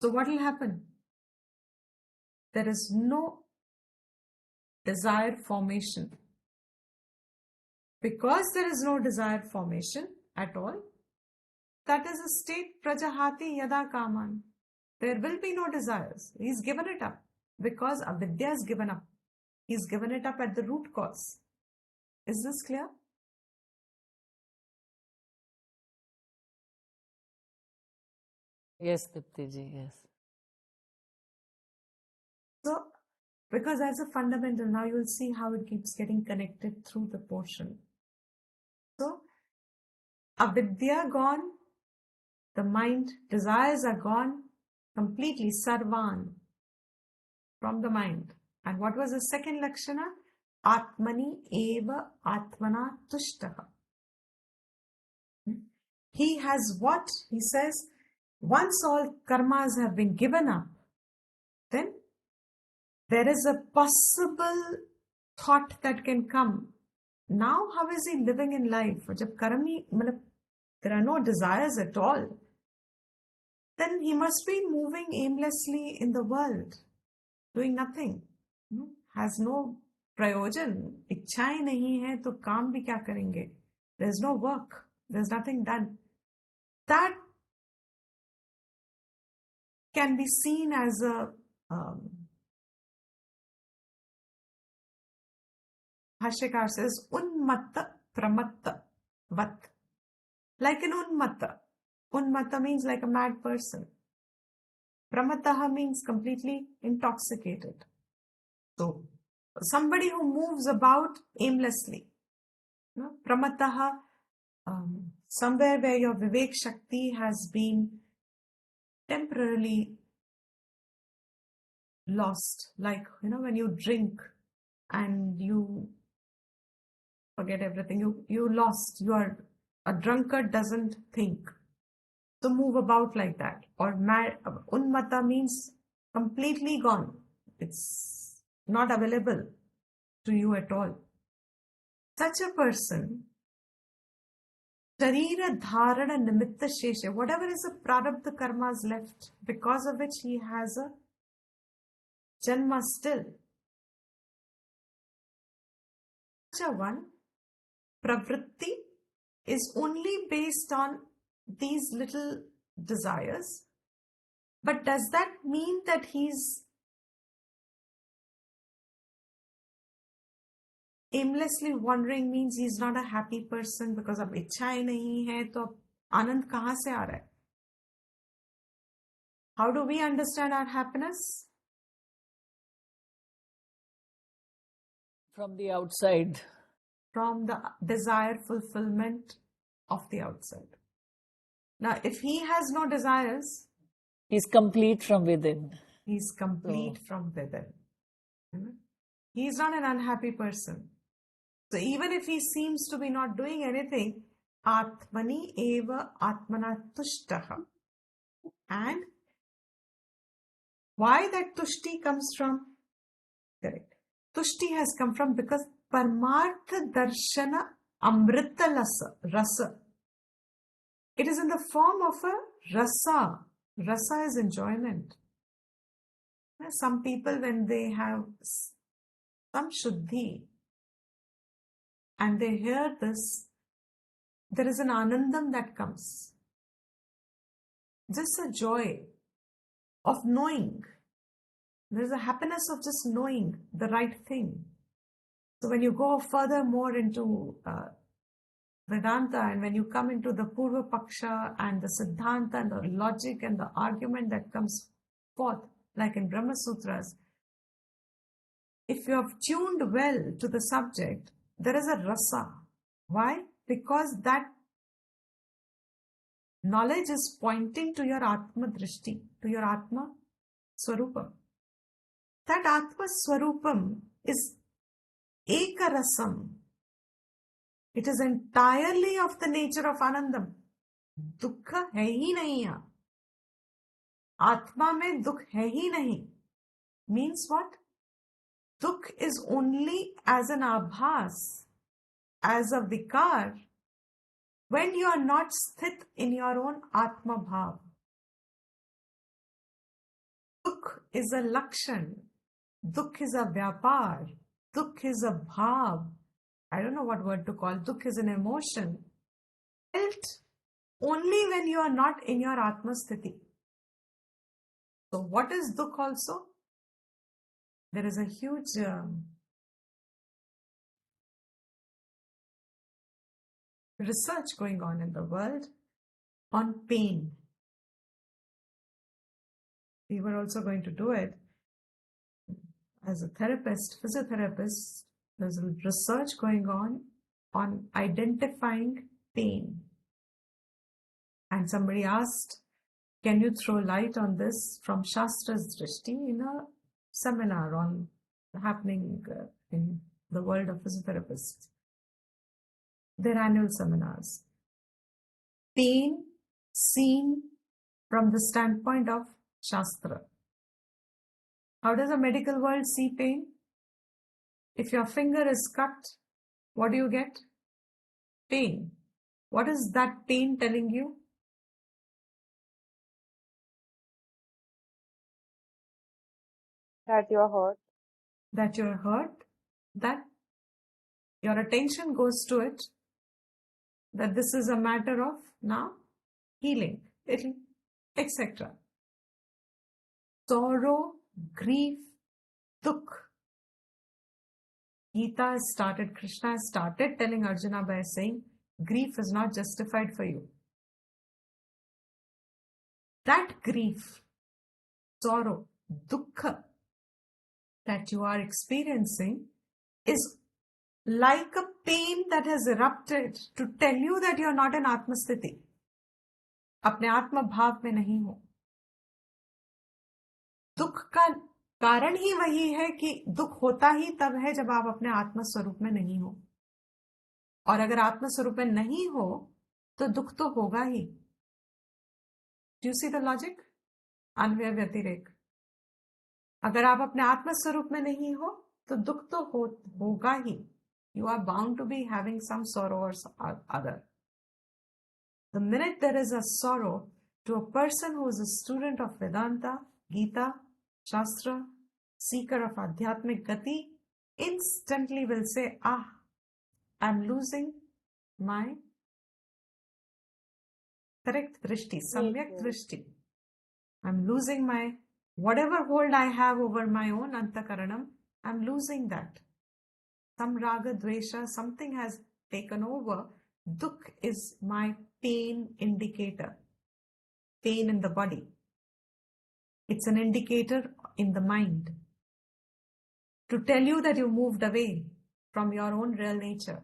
So what will happen? There is no desire formation. Because there is no desire formation at all, that is a state prajahati yada kaman. There will be no desires. He's given it up because avidya is given up. He's given it up at the root cause. Is this clear? Yes, Dipti ji, yes. So, because as a fundamental, now you will see how it keeps getting connected through the portion. So, avidya gone, the mind, desires are gone completely, sarvan, from the mind. And what was the second lakshana? Atmani eva atmana tushtaha. He has what? He says, once all karmas have been given up, then there is a possible thought that can come. Now, how is he living in life? Jab karmi, there are no desires at all. Then he must be moving aimlessly in the world, doing nothing. Has no prayojan. इच्छाएं नहीं है तो काम भी क्या करेंगे? There's no work. There's nothing done. That can be seen as a Bhashyakar says unmatta pramatta vat. Like an unmatta. Unmatta means like a mad person. Pramattaha means completely intoxicated. So, somebody who moves about aimlessly. Pramattaha, somewhere where your Vivek Shakti has been temporarily lost. Like, when you drink and you forget everything, you lost. You are a drunkard, doesn't think. So move about like that. Or mad, unmata means completely gone. It's not available to you at all. Such a person, Sharira Dharana Nimitta Shesha, whatever is the prarabdha karmas left, because of which he has a Janma still. Such a one, pravritti is only based on these little desires. But does that mean that he's aimlessly wandering? Means he's not a happy person because अब इच्छाएं नहीं है तो आनंद कहाँ से आ रहा है? How do we understand our happiness? From the outside. From the desire fulfillment of the outside. Now, if he has no desires, he's complete from within. He's complete from within. He's not an unhappy person. So even if he seems to be not doing anything, Atmani eva atmana tushtaha. And why that tushti comes from? Correct. Tushti has come from because Parmartha Darshana Amrita Rasa. It is in the form of a rasa. Rasa is enjoyment. Some people, when they have some shuddhi and they hear this, there is an anandam that comes. Just a joy of knowing. There is a happiness of just knowing the right thing. So when you go further more into Vedanta, and when you come into the Purva Paksha and the Siddhanta and the logic and the argument that comes forth, like in Brahma Sutras, if you have tuned well to the subject, there is a rasa. Why? Because that knowledge is pointing to your Atma Drishti, to your Atma Swarupam. That Atma Swarupam is Ekarasam. It is entirely of the nature of Anandam. दुख है ही नहीं यहाँ, आत्मा में दुख है ही नहीं. Means what? Dukh is only as an abhas, as a vikar, when you are not sthit in your own atma bhav. Dukh is a lakshan, dukh is a vyapar, dukh is a bhav. I don't know what word to call. Dukh is an emotion felt only when you are not in your atma sthiti. So what is dukh also? There is a huge research going on in the world on pain. We were also going to do it as a therapist, physiotherapist. There's a research going on identifying pain. And somebody asked, can you throw light on this from Shastra's drishti in a seminar on happening in the world of physiotherapists, their annual seminars. Pain seen from the standpoint of Shastra. How does the medical world see pain? If your finger is cut, what do you get? Pain. What is that pain telling you? That you're hurt. That you're hurt, that your attention goes to it, that this is a matter of now healing, etc. Sorrow, grief, dukh. Gita started, Krishna started telling Arjuna by saying, grief is not justified for you. That grief, sorrow, dukkha that you are experiencing is like a pain that has erupted to tell you that you are not in Atmasthiti. अपने आत्म भाव में नहीं हो. दुख का कारण ही वही है कि दुख होता ही तब है जब आप अपने आत्म स्वरूप में नहीं हो. और अगर आत्म स्वरूप में नहीं हो तो दुख तो होगा ही. Do you see the logic? अन्वय व्यतिरेक. अगर आप अपने आत्म स्वरूप में नहीं हो तो दुख तो होगा ही. You are bound to be having some sorrow or other. The minute there is a sorrow to a person who is a student of Vedanta, Gita, Shastra, seeker of Adhyatmic Gati, instantly will say, I'm losing my correct drishti, samyak drishti. I'm losing my, whatever hold I have over my own antakaranam, I'm losing that. Some raga, dvesha, something has taken over. Dukh is my pain indicator. Pain in the body. It's an indicator in the mind to tell you that you moved away from your own real nature.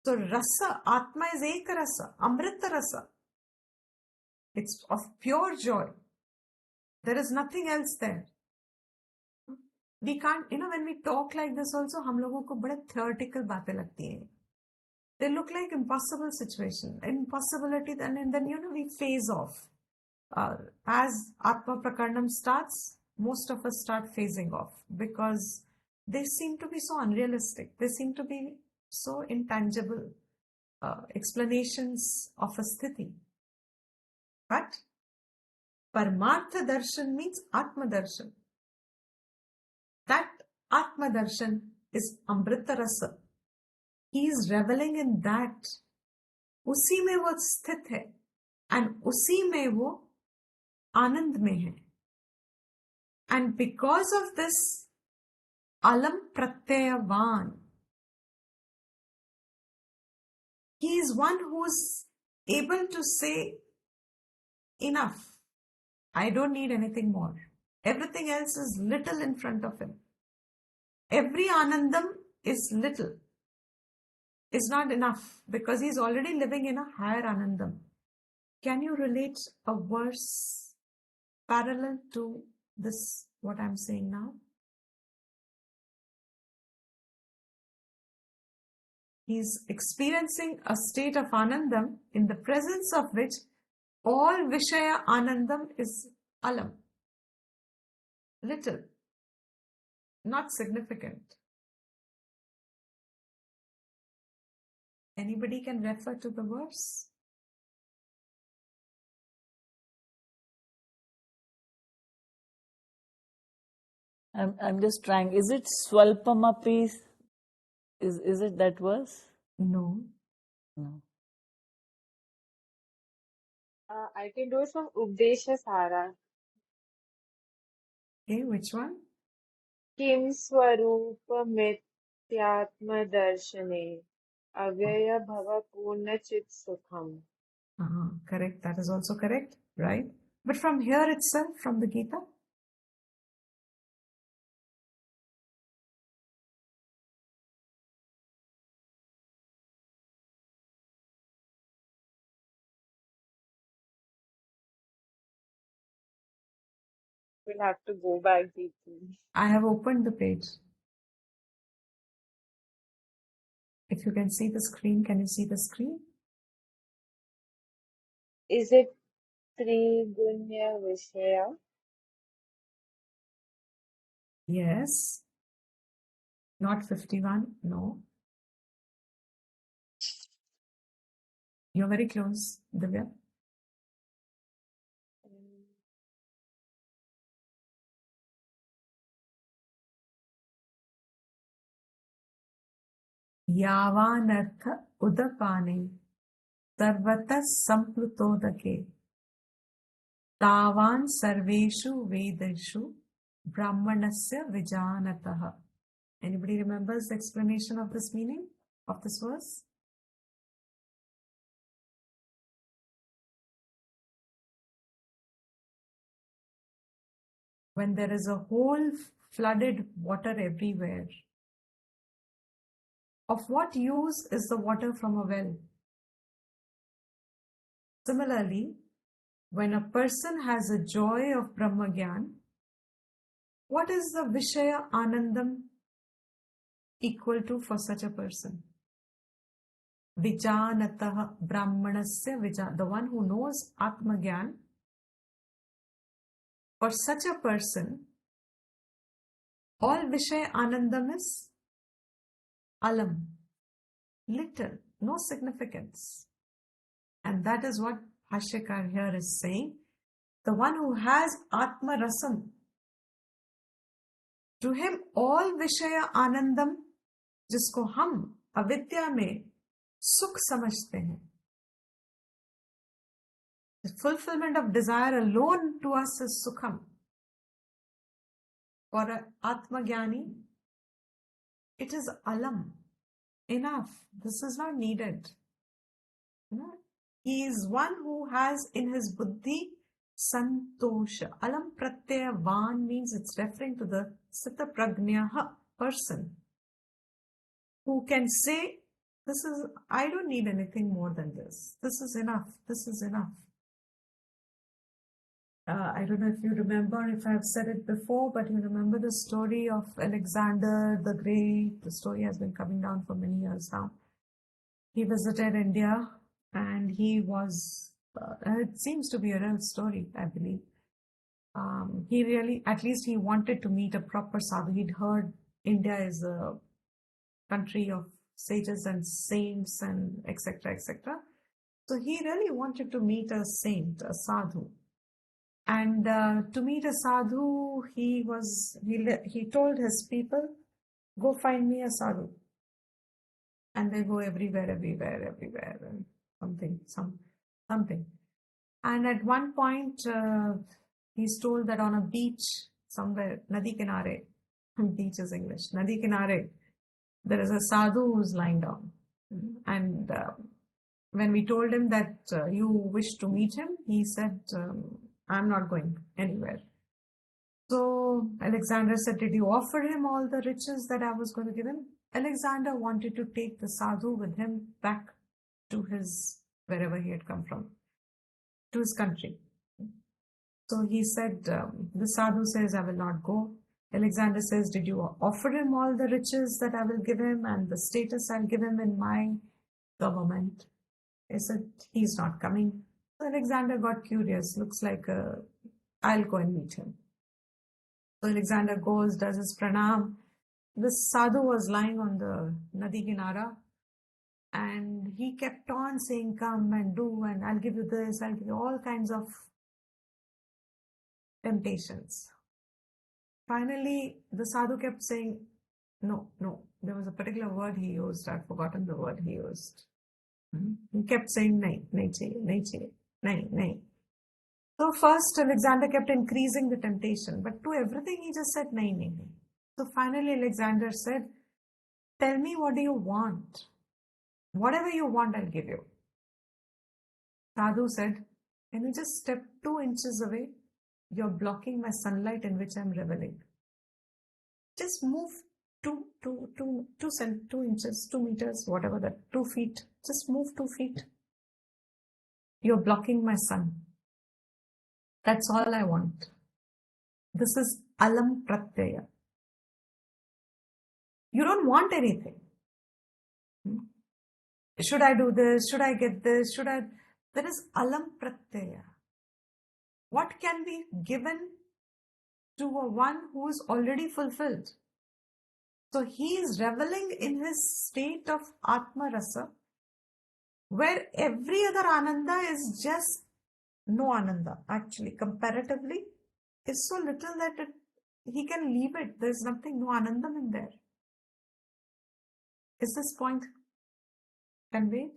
So rasa, atma is eka rasa, amrita rasa. It's of pure joy. There is nothing else there. We can't, when we talk like this also, हम लोगों को बड़े theoretical बातें लगती हैं. They look like impossible situation, impossibility, and then we phase off. As Atma Prakarnam starts, most of us start phasing off because they seem to be so unrealistic. They seem to be so intangible explanations of a sthiti. But Paramartha Darshan means Atma Darshan. That Atma Darshan is Amrita Rasa. He is reveling in that. उसी में वो स्थित है and उसी में वो आनंद में है. And because of this alam pratyayavan, he is one who is able to say, enough. I don't need anything more. Everything else is little in front of him. Every anandam is little. Is not enough because he's already living in a higher anandam. Can you relate a verse parallel to this, what I'm saying now? He's experiencing a state of Anandam in the presence of which all Vishaya Anandam is alam, little, not significant. Anybody can refer to the verse? I'm just trying. Is it Swalpamapi? Is it that verse? No. No. I can do it from Updesha Sara. Okay, which one? Kim Swarupamithyatma Darshane Avyaya Bhava Purna Chit Sukham. Correct. That is also correct, right? But from here itself, from the Gita? We'll have to go back deeply. I have opened the page. If you can see the screen, can you see the screen? Is it Trigunya Vishaya? Yes. Not 51, no. You're very close, Divya. यावानर्थ उदपाने सर्वतः संप्लुतोदके तावान सर्वेषु वेदेषु brahmanasya vijanatah. Anybody remembers the explanation of this meaning of this verse? When there is a whole flooded water everywhere, of what use is the water from a well? Similarly, when a person has a joy of Brahmagyan, what is the Vishaya Anandam equal to for such a person? Vijanatah Brahmanasya Vijan, the one who knows Atmagyan. For such a person, all Vishaya Anandam is alam, little, no significance. And that is what Bhashyakar here is saying. The one who has Atma Rasam, to him all Vishaya Anandam, जिसको हम अविद्या में सुख समझते हैं, the fulfillment of desire alone to us is sukham. For an Atmagyani, it is alam, enough. This is not needed. He is one who has in his buddhi santosha. Alam pratyaya van means it's referring to the sita pragnyaha person who can say, this is, I don't need anything more than this. This is enough. This is enough. I don't know if you remember, if I've said it before, but you remember the story of Alexander the Great. The story has been coming down for many years now. He visited India and he was, it seems to be a real story, I believe. He really, at least he wanted to meet a proper sadhu. He'd heard India is a country of sages and saints and etc., etc. So he really wanted to meet a saint, a sadhu. And to meet a sadhu, he told his people, go find me a sadhu. And they go everywhere, and something. And at one point, he's told that on a beach somewhere, Nadi Kinare, beach is English, Nadi Kinare, there is a sadhu who's lying down. And when we told him that you wish to meet him, he said, I'm not going anywhere. So Alexander said, did you offer him all the riches that I was going to give him? Alexander wanted to take the sadhu with him back to his, wherever he had come from, to his country. So he said, the sadhu says, I will not go. Alexander says, did you offer him all the riches that I will give him and the status I'll give him in my government? He said, he's not coming. So Alexander got curious. Looks like I'll go and meet him. So Alexander goes, does his pranam. This sadhu was lying on the Nadi Kinara, and he kept on saying, come and do, and I'll give you this, I'll give you all kinds of temptations. Finally, the sadhu kept saying, no. There was a particular word he used. I've forgotten the word he used. He kept saying, nahi chahiye, nahi. So first, Alexander kept increasing the temptation, but to everything he just said, nahi. So finally, Alexander said, tell me, what do you want? Whatever you want, I'll give you. Sadhu said, can you just step 2 inches away? You're blocking my sunlight in which I'm reveling. Just move 2 inches, 2 meters, whatever that, 2 feet. Just move 2 feet. You're blocking my sun. That's all I want. This is alam pratyaya. You don't want anything. Should I do this? Should I get this? There is alam pratyaya. What can be given to one who is already fulfilled? So he is reveling in his state of Atma Rasa, where every other Ananda is just no Ananda. Actually, comparatively, is so little that he can leave it. There's nothing, no Anandam in there. Is this point conveyed?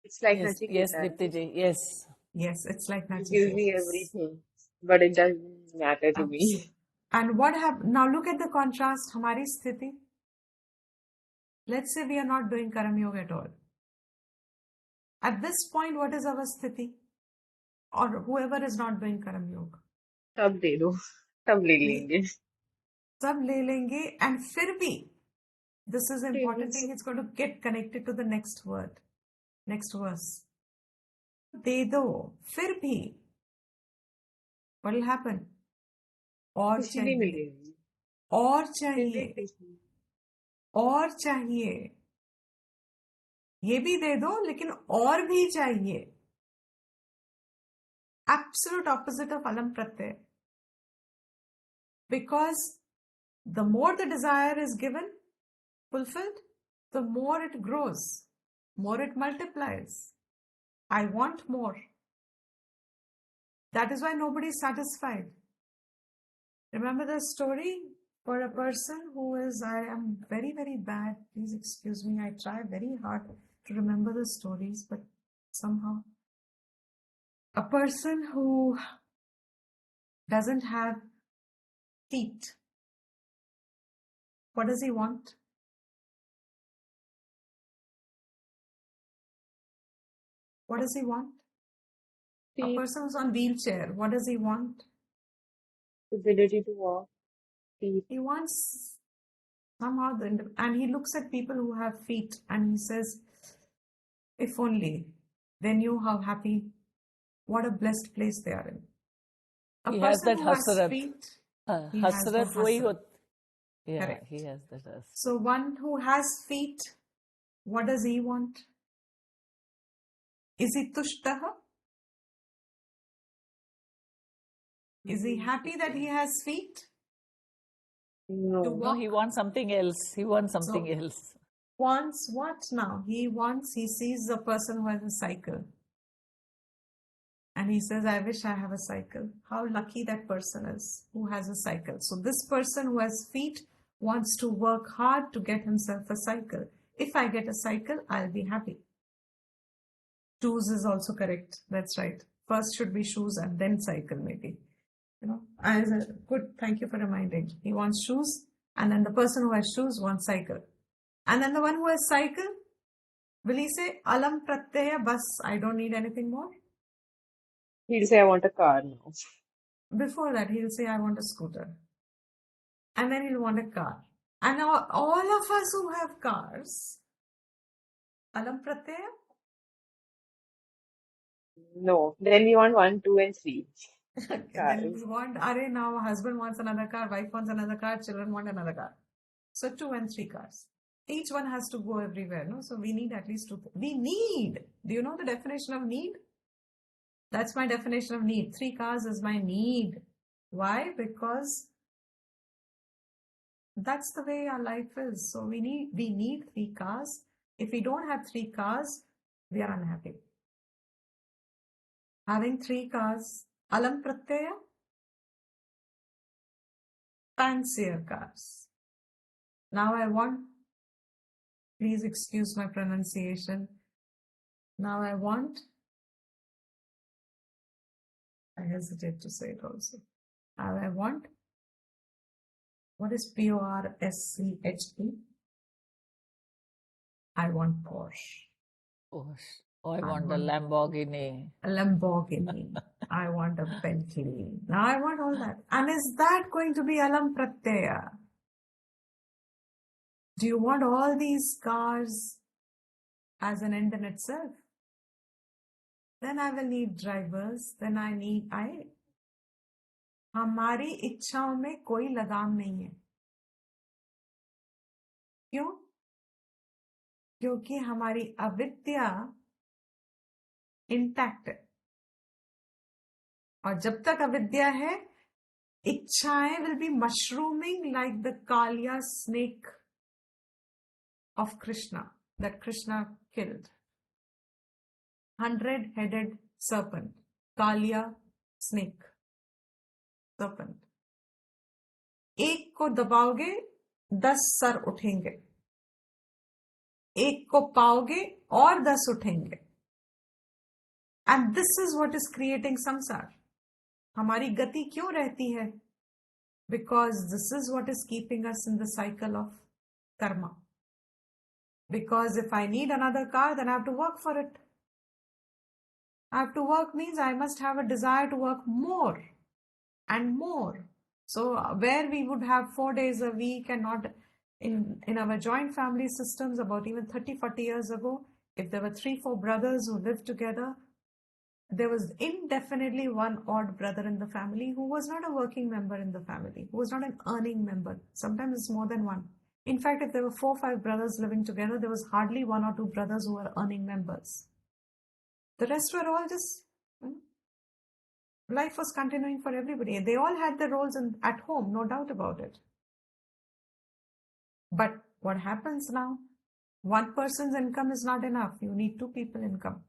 It's like Yes, yes, Nachiketa. Dipti ji, yes. Yes, it's like You give me Nachiketas. everything, but it doesn't matter to me. And what happened? Now look at the contrast. Hamari sthiti. Let's say we are not doing Karam Yoga at all. At this point, what is our sthiti? Or whoever is not doing Karam Yoga. सब दे दो, सब ले लेंगे. सब ले लेंगे, and फिर भी, this is an important thing, it's going to get connected to the next word, next verse. दे दो, फिर भी, what will happen? और खुशी नहीं चाहिए, मिलेगी. और फिर भी चाहिए, खुशी. और चाहिए. ये भी दे दो, लेकिन और भी चाहिए. Absolute opposite of alam pratyaya. Because the more the desire is given, fulfilled, the more it grows, more it multiplies. I want more. That is why nobody is satisfied. Remember the story for a person who is, I am very, very bad. Please excuse me. I try very hard to remember the stories, but somehow. A person who doesn't have feet. What does he want? What does he want? A Feet, person who's on wheelchair. What does he want? ability to walk. Feet. He wants somehow, and he looks at people who have feet and he says, if only they knew how happy, what a blessed place they are in. A He has person that who has hasrat. feet, he has no Hasrat wahi hasrat. hot. Yeah, Correct. he has that hasrat. So one who has feet, what does he want? Is he tushtaha? Is he happy that he has feet? To No. No, walk? he wants something else. He wants something So- else. Wants what now? He sees a person who has a cycle. And he says, I wish I have a cycle. How lucky that person is who has a cycle. So this person who has feet wants to work hard to get himself a cycle. If I get a cycle, I'll be happy. Shoes is also correct. That's right. First should be shoes and then cycle maybe. Good, thank you for reminding. He wants shoes, and then the person who has shoes wants cycle. And then the one who has cycle, will he say, alam pratyaya bas, I don't need anything more? He'll say, I want a car now. Before that, he'll say, I want a scooter. And then he'll want a car. And now all of us who have cars, Alam pratyaya? No. Then we want 1, 2, and 3 Then cars. we want, now husband wants another car, wife wants another car, children want another car. So 2 and 3 cars. Each one has to go everywhere, no? So we need at least 2. We need. Do you know the definition of need? That's my definition of need. 3 cars is my need. Why? Because that's the way our life is. So we need 3 cars. If we don't have 3 cars, we are unhappy. Having 3 cars, alam pratyaya, fancier cars. Now I want, please excuse my pronunciation. Now I hesitate to say it also. Now I want, what is P-O-R-S-C-H-E? I want Porsche. Porsche. Oh, I want a Lamborghini. A Lamborghini. I want a Bentley. Now I want all that. And is that going to be alam pratyaya? Do you want all these cars as an end in itself? Then I will need drivers. Then हमारी इच्छाओं में कोई लगाम नहीं है. क्यों? क्योंकि हमारी अविद्या इंटैक्ट है. और जब तक अविद्या है, इच्छाएं will be mushrooming like the Kaliya snake of Krishna that Krishna killed. 100-headed serpent. Kaliya snake. Serpent. एक को दबाओगे 10 सर उठेंगे. एक को पाओगे और 10 उठेंगे. And this is what is creating samsara. हमारी गति क्यों रहती है? Because this is what is keeping us in the cycle of karma. Because if I need another car, then I have to work for it. I have to work means I must have a desire to work more and more. So where we would have 4 days a week and not in our joint family systems about even 30-40 years ago, if there were 3-4 brothers who lived together, there was indefinitely one odd brother in the family who was not a working member in the family, who was not an earning member. Sometimes it's more than one. In fact, if there were 4 or 5 brothers living together, there was hardly 1 or 2 brothers who were earning members. The rest were all just, life was continuing for everybody. They all had their roles at home, no doubt about it. But what happens now? One person's income is not enough. You need 2 people income.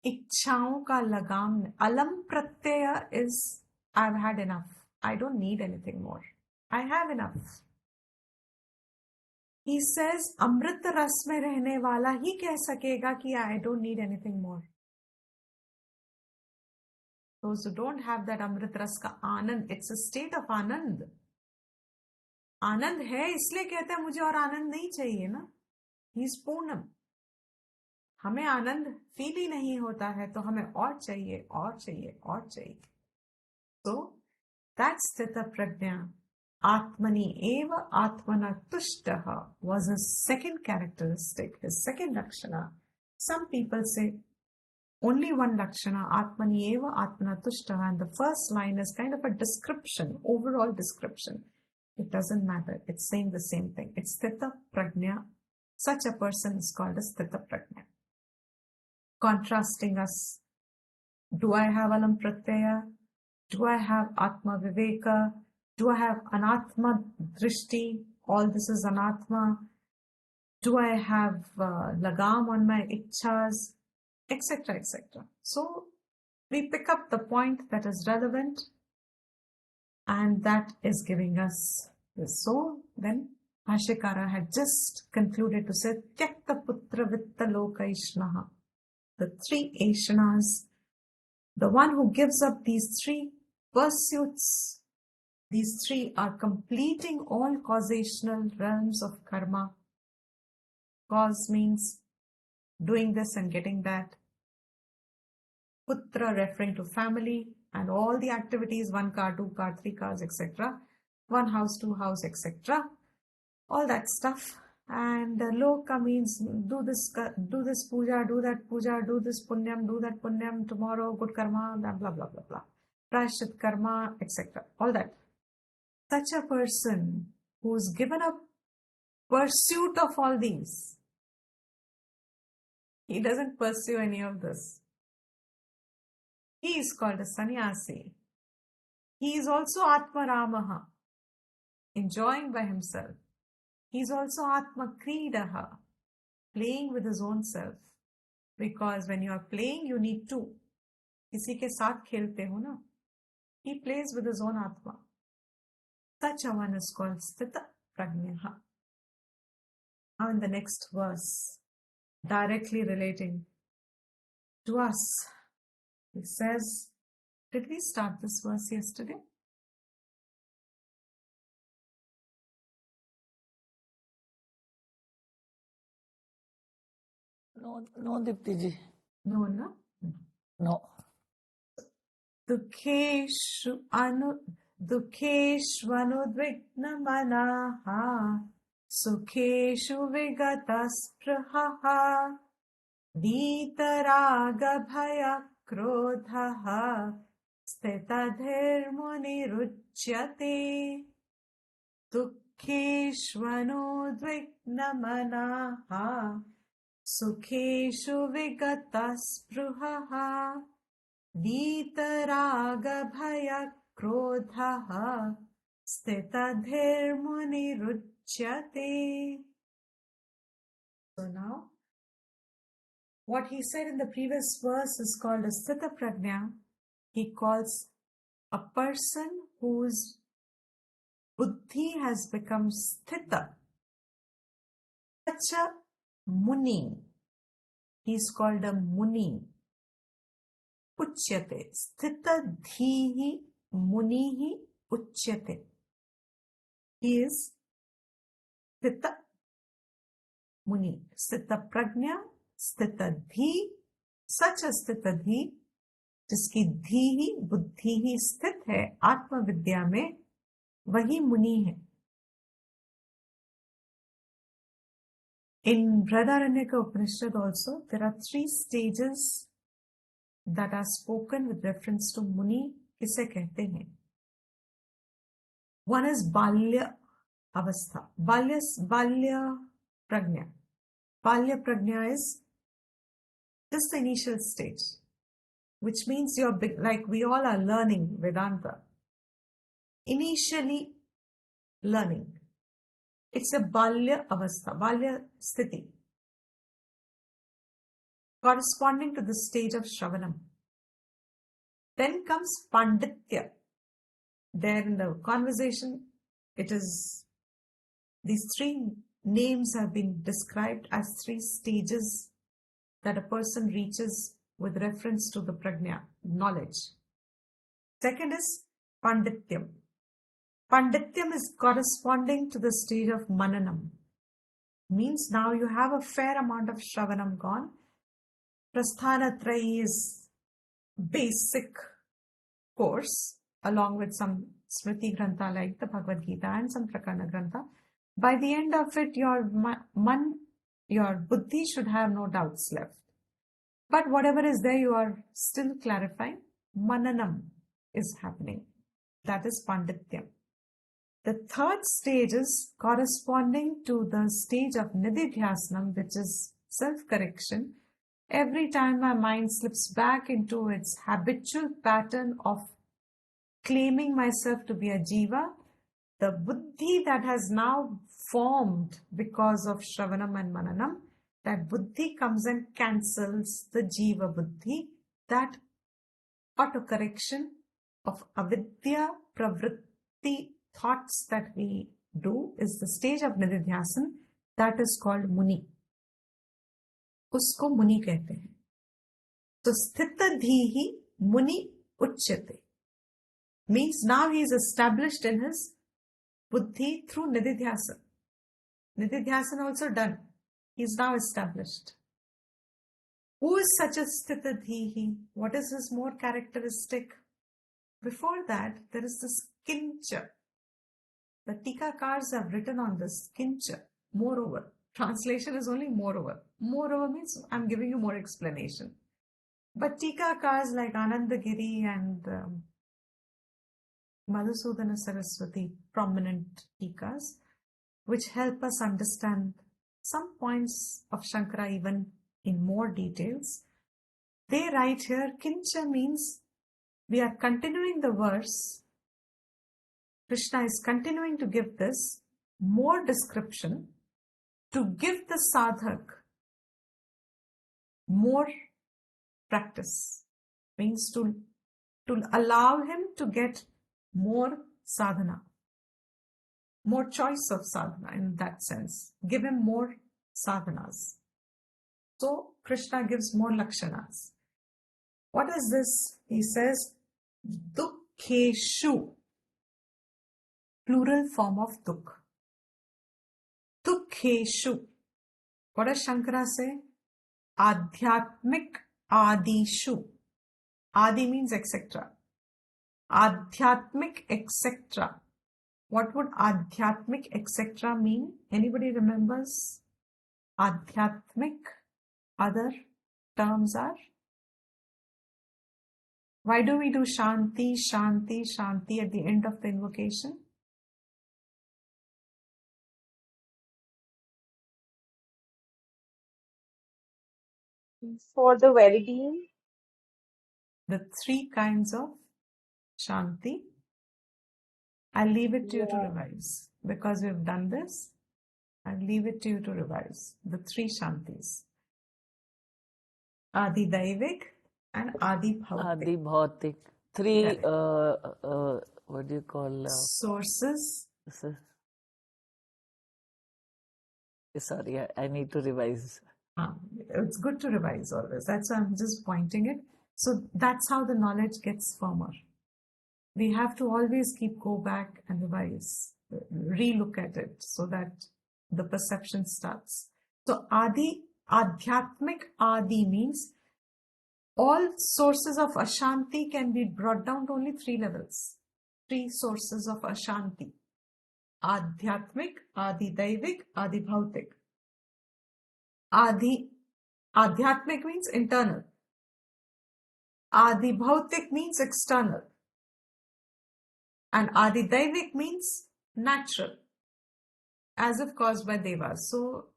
इच्छाओं का लगाम. Alam pratyaya is, I've had enough. I don't need anything more. I have enough. He says, अमृत रस में रहने वाला ही कह सकेगा कि I don't need anything more. Those who don't have that अमृत रस का आनंद, it's a state of आनंद. आनंद है इसलिए कहते हैं मुझे और आनंद नहीं चाहिए ना. He is पूर्णम. हमें आनंद फील ही नहीं होता है तो हमें और चाहिए और चाहिए और चाहिए. So that sthita prajna, atmani eva atmana tushtaha, was his second characteristic, his second lakshana. Some people say only one lakshana, atmani eva atmana tushtaha, and the first line is kind of a description, overall description. It doesn't matter. It's saying the same thing. It's sthita prajna. Such a person is called a sthita prajna. Contrasting us. Do I have alam pratyaya? Do I have atma viveka? Do I have anatma drishti? All this is anatma. Do I have lagam on my ichhas? Etc. etc. So we pick up the point that is relevant, and that is giving us this. So then Bhashyakara had just concluded to say Tyakta putra vitta loka ishnaha. The 3 Aishanas, the one who gives up these 3 pursuits, these 3 are completing all causational realms of karma. Cause means doing this and getting that. Putra referring to family and all the activities, 1 car, 2 car, 3 cars, etc. 1 house, 2 house, etc. All that stuff. And Loka means do this puja, do that puja, do this punyam, do that punyam, tomorrow good karma, blah blah blah blah blah. Prashit karma, etc. All that. Such a person who's given up pursuit of all these, he doesn't pursue any of this. He is called a sannyasi. He is also Atma Ramaha, enjoying by himself. He is also Atma Kridaha, playing with his own self. Because when you are playing, you need two. किसी के साथ खेलते हो ना. He plays with his own Atma. Such a one is called Sthita Prajnaha. Now in the next verse, directly relating to us, it says, did we start this verse yesterday? No, Dipti ji. No, no. No. Dukeshvanudvignamanaha Sukeshu vigatasprahaha Vitaragabhaya krodhaha Sthetadhirmuniruchyate Dukeshvanudvignamanaha Sukeshu vigatasprahaha Vitaragabhaya krodhaha Sthetadhirmuniruchyate. So now, what he said in the previous verse is called a Sthita Prajna. He calls a person whose buddhi has become sthita. Such a muni. He is called a muni. Uchyate. Sthita dhihi munihi uchyate. He is sthita muni. Sthita prajna, sthita dhi. Such a sthita dhi, जिसकी धी ही बुद्धि ही स्थित है आत्म विद्या में, वही मुनि है. In Brahadaranyaka Upanishad also, there are 3 stages that are spoken with reference to Muni. किसे कहते हैं? One is Balya Avastha. Balya Prajna. Balya Prajna is just the initial stage, which means you're big, like we all are learning Vedanta. Initially learning. It's a Balya Avastha, Balya Sthiti, corresponding to the stage of Shravanam. Then comes Panditya. There in the conversation, it is, these 3 names have been described as 3 stages that a person reaches with reference to the prajna, knowledge. Second is Pandityam. Pandityam is corresponding to the stage of Mananam. Means now you have a fair amount of Shravanam gone. Prasthanatrayi is basic course, along with some Smriti Grantha like the Bhagavad Gita and some Prakarana Grantha. By the end of it, your buddhi should have no doubts left. But whatever is there, you are still clarifying. Mananam is happening. That is Pandityam. The third stage is corresponding to the stage of Nididhyasnam, which is self-correction. Every time my mind slips back into its habitual pattern of claiming myself to be a jiva, the buddhi that has now formed because of Shravanam and Mananam, that buddhi comes and cancels the jiva buddhi. That auto-correction of avidya pravritti thoughts that we do is the stage of nididhyasan. That is called muni. Usko muni कहते हैं. So sthita dhihi muni uchyate. Means now he is established in his buddhi through nididhyasan. Nididhyasan also done. He is now established. Who is such a sthita dhihi? What is his more characteristic? Before that, there is this kincha. The Tikakars have written on this kincha. Moreover, Translation is only moreover. Moreover means I'm giving you more explanation. But Tikakars like Anandagiri and Madhusudana Saraswati, prominent Tikas, which help us understand some points of Shankara even in more details. They write here, Kincha means we are continuing the verse. Krishna is continuing to give this more description to give the sadhak more practice, means to allow him to get more sadhana, more choice of sadhana in that sense. Give him more sadhanas. So Krishna gives more lakshanas. What is this? He says, Dukkeshu, plural form of dukh. Dukkeshu. What does Shankara say? Adhyatmik adishu. Adi means etc. Adhyatmik etc. What would adhyatmik etc. mean? Anybody remembers? Adhyatmik. Other terms are? Why do we do Shanti, Shanti, Shanti at the end of the invocation? For the well-being. The three kinds of Shanti. I'll leave it to you to revise. Because we've done this, I'll leave it to you to revise. The three Shantis. Adi Daivik and Adi Bhautik. Adi Bhautik. Three, what do you call? Sources. Sorry, I need to revise. It's good to revise always. That's why I'm just pointing it. So that's how the knowledge gets firmer. We have to always go back and revise, relook at it so that the perception starts. So Adi, Adhyatmik Adi means all sources of Ashanti can be brought down to only three levels. Three sources of Ashanti. Adhyatmik, Adi Daivik, Adi Bhautik. Adhyatmik means internal. Adi Bhautik means external. And Adi Daivik means natural, as if caused by devas. So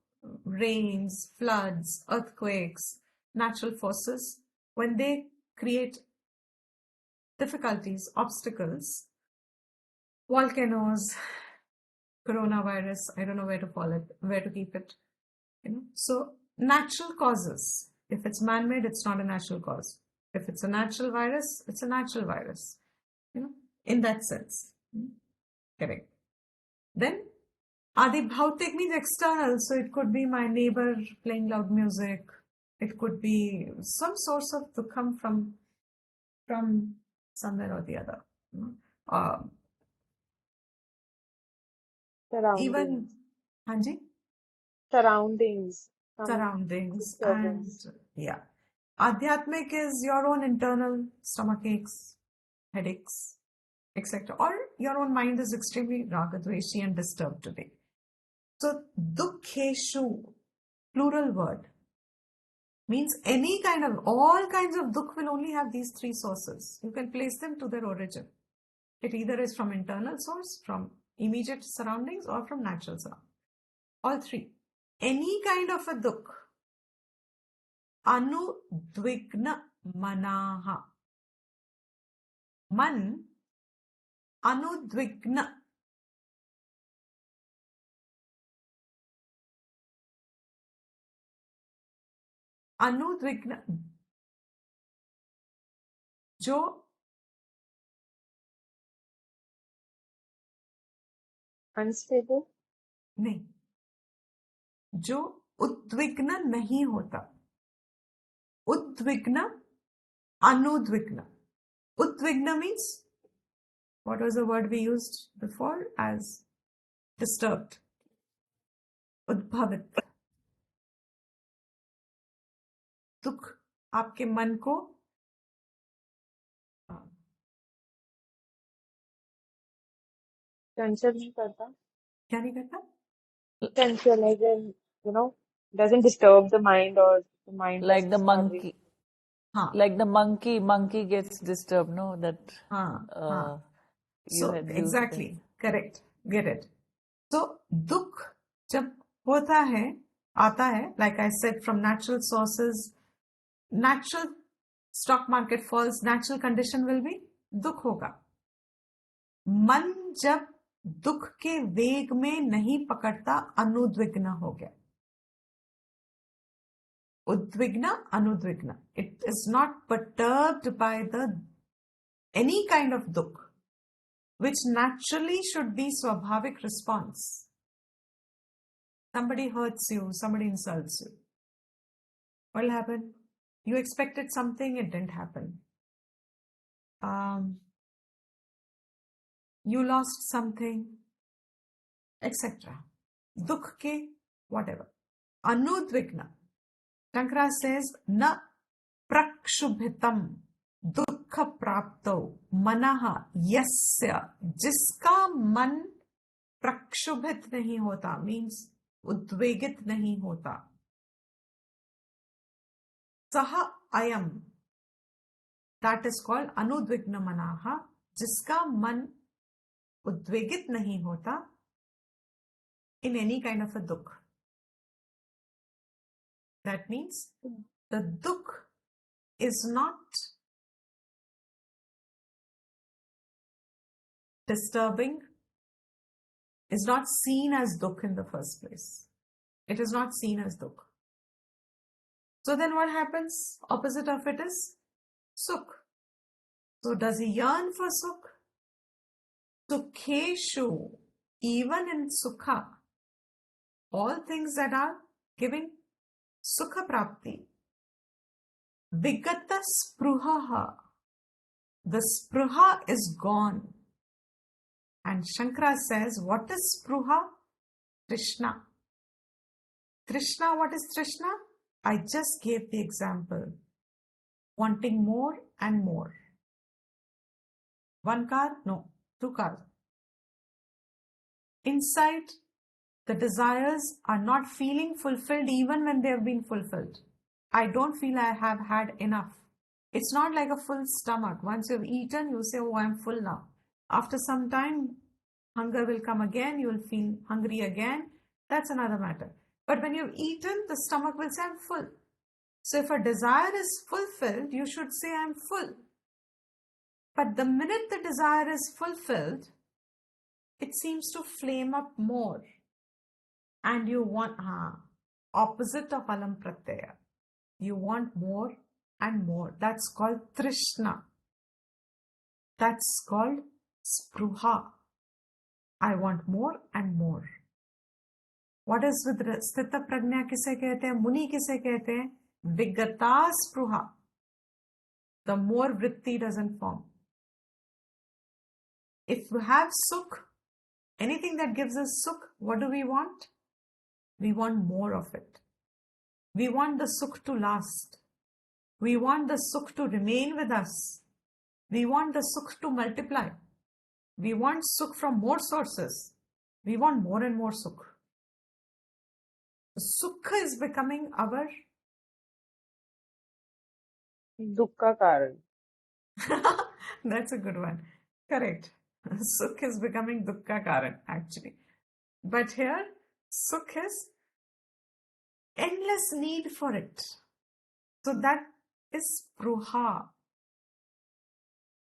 rains, floods, earthquakes, natural forces, when they create difficulties, obstacles, volcanoes, coronavirus, I don't know where to keep it. So natural causes. If it's man-made, it's not a natural cause. If it's a natural virus, it's a natural virus. In that sense. Correct. Then Adi Bhautik means external. So it could be my neighbor playing loud music. It could be some source of dukkham from somewhere or the other. Surroundings. Even Hanji? Surroundings. Surroundings. And yeah. Adhyatmik is your own internal stomach aches, headaches, etc. Or your own mind is extremely ragadveshi and disturbed today. So Dukkeshu, plural word, means all kinds of dukh will only have these three sources. You can place them to their origin. It either is from internal source, from immediate surroundings, or from natural surroundings. All three. Any kind of a dukh. Anudvigna manaha. Man, anudvigna. अनुद्विग्न जो unstable नहीं, जो उद्विग्न नहीं होता. Udvigna, anudvigna. Udvigna means, what was the word we used before as disturbed? Udbhavit. दुख आपके मन को चंचल नहीं करता. क्या नहीं करता? चंचल you know, doesn't disturb the mind or the mind Like doesn't the start racing. monkey, हाँ like the monkey gets disturbed, no? That हाँ uh, हाँ. you So had used exactly correct. Get it. So दुख जब होता है, आता है, like I said, from natural sources, natural stock market falls, natural condition will be दुख होगा. मन जब दुख के वेग में नहीं पकड़ता, अनुद्विग्न हो गया. Udvigna, anudvigna. It is not perturbed by the any kind of dukh, which naturally should be swabhavik response. Somebody hurts you, somebody insults you. What will happen? You expected something, it didn't happen. You lost something, etc. Dukh ke, whatever. Anudvigna. Shankara says, na prakshubhitam दुख प्राप्तो मनः यस्य, जिसका मन प्रक्षुभित नहीं होता, means उद्वेगित नहीं होता, सह अयम, दैट इज कॉल्ड अनुद्विग्न मनः, जिसका मन उद्वेगित नहीं होता in any kind of a dukh. That means the dukh is not disturbing, is not seen as dukh in the first place. It is not seen as dukh. So then what happens? Opposite of it is sukh. So does he yearn for sukh? Sukheshu, even in sukha, all things that are giving sukha prapti, vigata spruha, the spruha is gone. And Shankara says, what is spruha? Trishna. Trishna, what is Trishna? I just gave the example. Wanting more and more. One car? No. Two cars. Inside, the desires are not feeling fulfilled even when they have been fulfilled. I don't feel I have had enough. It's not like a full stomach. Once you've eaten, you say, oh, I'm full now. After some time, hunger will come again. You will feel hungry again. That's another matter. But when you've eaten, the stomach will say, I'm full. So if a desire is fulfilled, you should say, I'm full. But the minute the desire is fulfilled, it seems to flame up more. And you want, opposite of alam pratyaya. You want more and more. That's called trishna. That's called spruha. I want more and more. What is with sthita prajna kise kehte hain? Muni kise kehte hain? Vigata spruha. The more vritti doesn't form. If we have sukh, anything that gives us sukh, what do we want? We want more of it. We want the sukh to last. We want the sukh to remain with us. We want the sukh to multiply. We want sukh from more sources. We want more and more sukh. Sukha is becoming our दुख का कारण. That's a good one. Correct. Sukh is becoming dukkha karan, actually. But here, sukh is endless need for it. So that is spruha.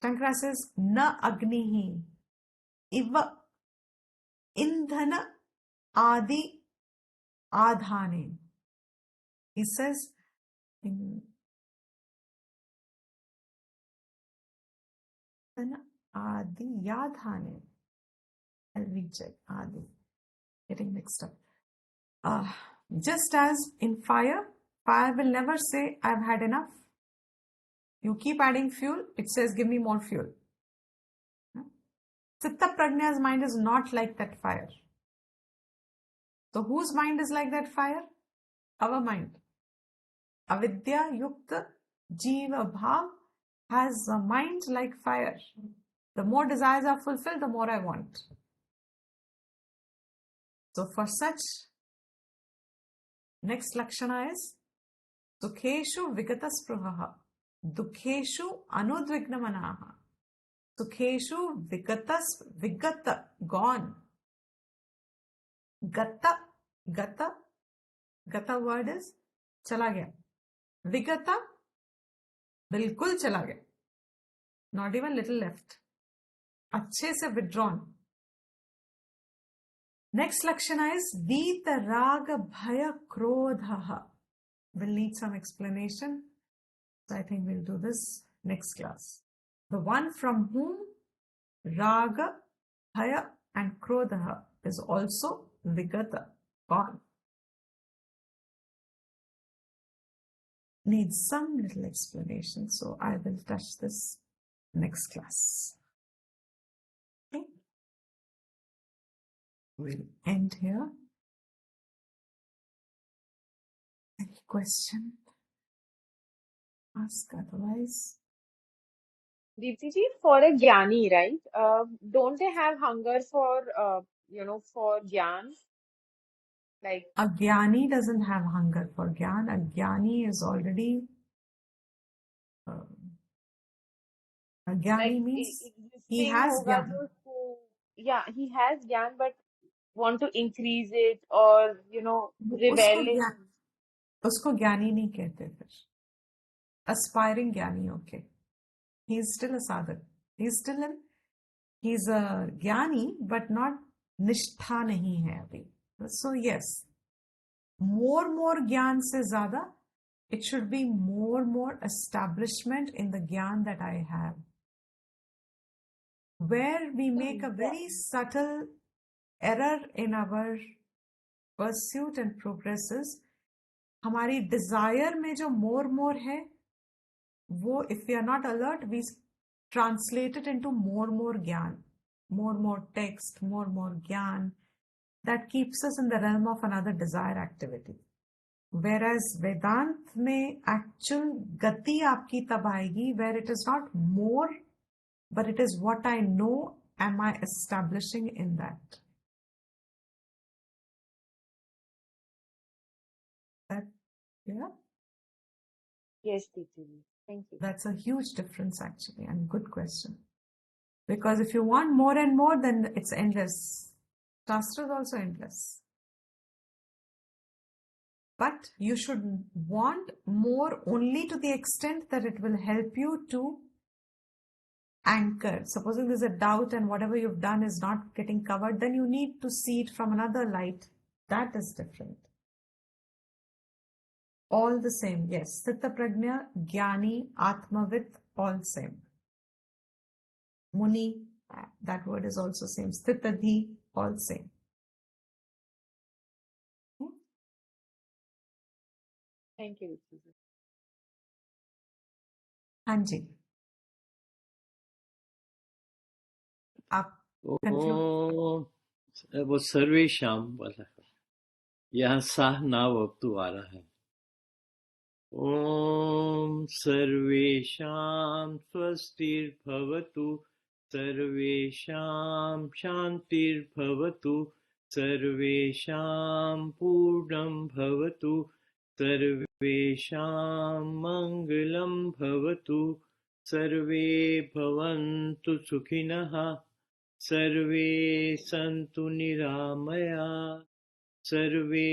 Shankara says, na agnihi iva indhana adi adhane. He says, in Adi Yadhane. I'll recheck Adi. Getting mixed up. Just as in fire, fire will never say, I've had enough. You keep adding fuel, it says, give me more fuel. Chitta Prajna's mind is not like that fire. So whose mind is like that fire? Our mind. Avidya Yukta Jiva Bhav has a mind like fire. The more desires are fulfilled, the more I want. So for such Next Lakshana is Sukheshu Vigataspruhaha, Dukheshu Anudvignamanaha. Sukheshu Vigata, gone. Gata word is chala gaya. Vigata, bilkul chala gaya. Not even little left. Achhe se withdrawn. Next Lakshana is Vita Raga Bhaya Krodhaha. We'll need some explanation. So I think we'll do this next class. The one from whom Raga, Bhaya and Krodhaha is also Vigata, gone. Needs some little explanation, so I will touch this next class. Okay. We'll end here. Any question? Ask otherwise. Deepti ji, for a jnani, right? Don't they have hunger for, for jnana? Like, A jnani doesn't have hunger for jnana. A jnani is already a jnani means he existing has hoga jnana. to usko, yeah, he has jnana, but want to increase it or, rebelling. उसको ज्ञानी नहीं कहते फिर. Aspiring jnani, okay. He is still a sadhak. He's a jnani, but not nishtha nahi hai abhi. So yes, more jnana se zyada, it should be more establishment in the jnana that I have. Where we make a very subtle error in our pursuit and progresses, हमारी desire में जो more है, वो if we are not alert, we translate it into more jnana, more text, more jnana. That keeps us in the realm of another desire activity. Whereas Vedant में actual gati आपकी तब आएगी where it is not more, but it is what I know am I establishing in that. Yeah? Yes, Deepti ji. Thank you. That's a huge difference actually, and good question. Because if you want more and more, then it's endless. Shastra is also endless. But you should want more only to the extent that it will help you to anchor. Supposing there's a doubt and whatever you've done is not getting covered, then you need to see it from another light. That is different. All the same, yes. Sthita Prajna, Jnani, Atmavit, all same. Muni, that word is also same. Sthitadhi, all same. Thank you, Deepti ji. हाँ जी, आप conclude. वो सर्वेशाम वाला है. यहाँ साह नाव अब तो आ रहा है. ओम सर्वेशाम स्वस्तिर्भवतु, सर्वेशाम शांतिर्भवतु, सर्वेशाम पूर्णं भवतु, सर्वेशां मंगलं भवतु, सर्वे भवन्तु सुखिनः, सर्वे सन्तु निरामया, सर्वे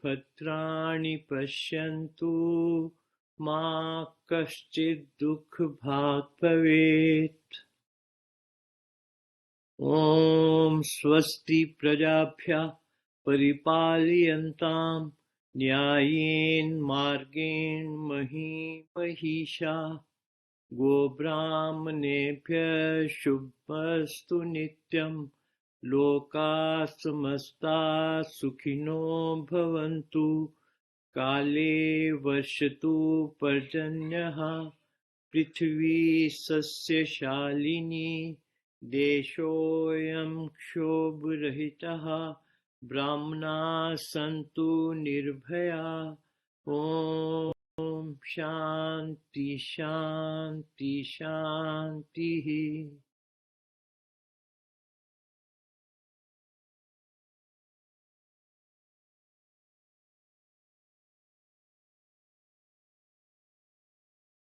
भद्राणि पश्यन्तु, मा कश्चित् दुःखभाग् भवेत्. ॐ स्वस्ति प्रजाभ्यः परिपालयन्ताम् न्यायेन मार्गेण महिषा. गोब्राह्मणेभ्यः शुभमस्तु नित्यम्. लोकाः समस्ताः सुखिनो भवन्तु. काले वर्षतु पर्जन्यः. पृथिवी सस्यशालिनी. देशोऽयं क्षोभरहितः. ब्राह्मणाः सन्तु निर्भयाः. ॐ शान्ति शान्ति शान्तिः.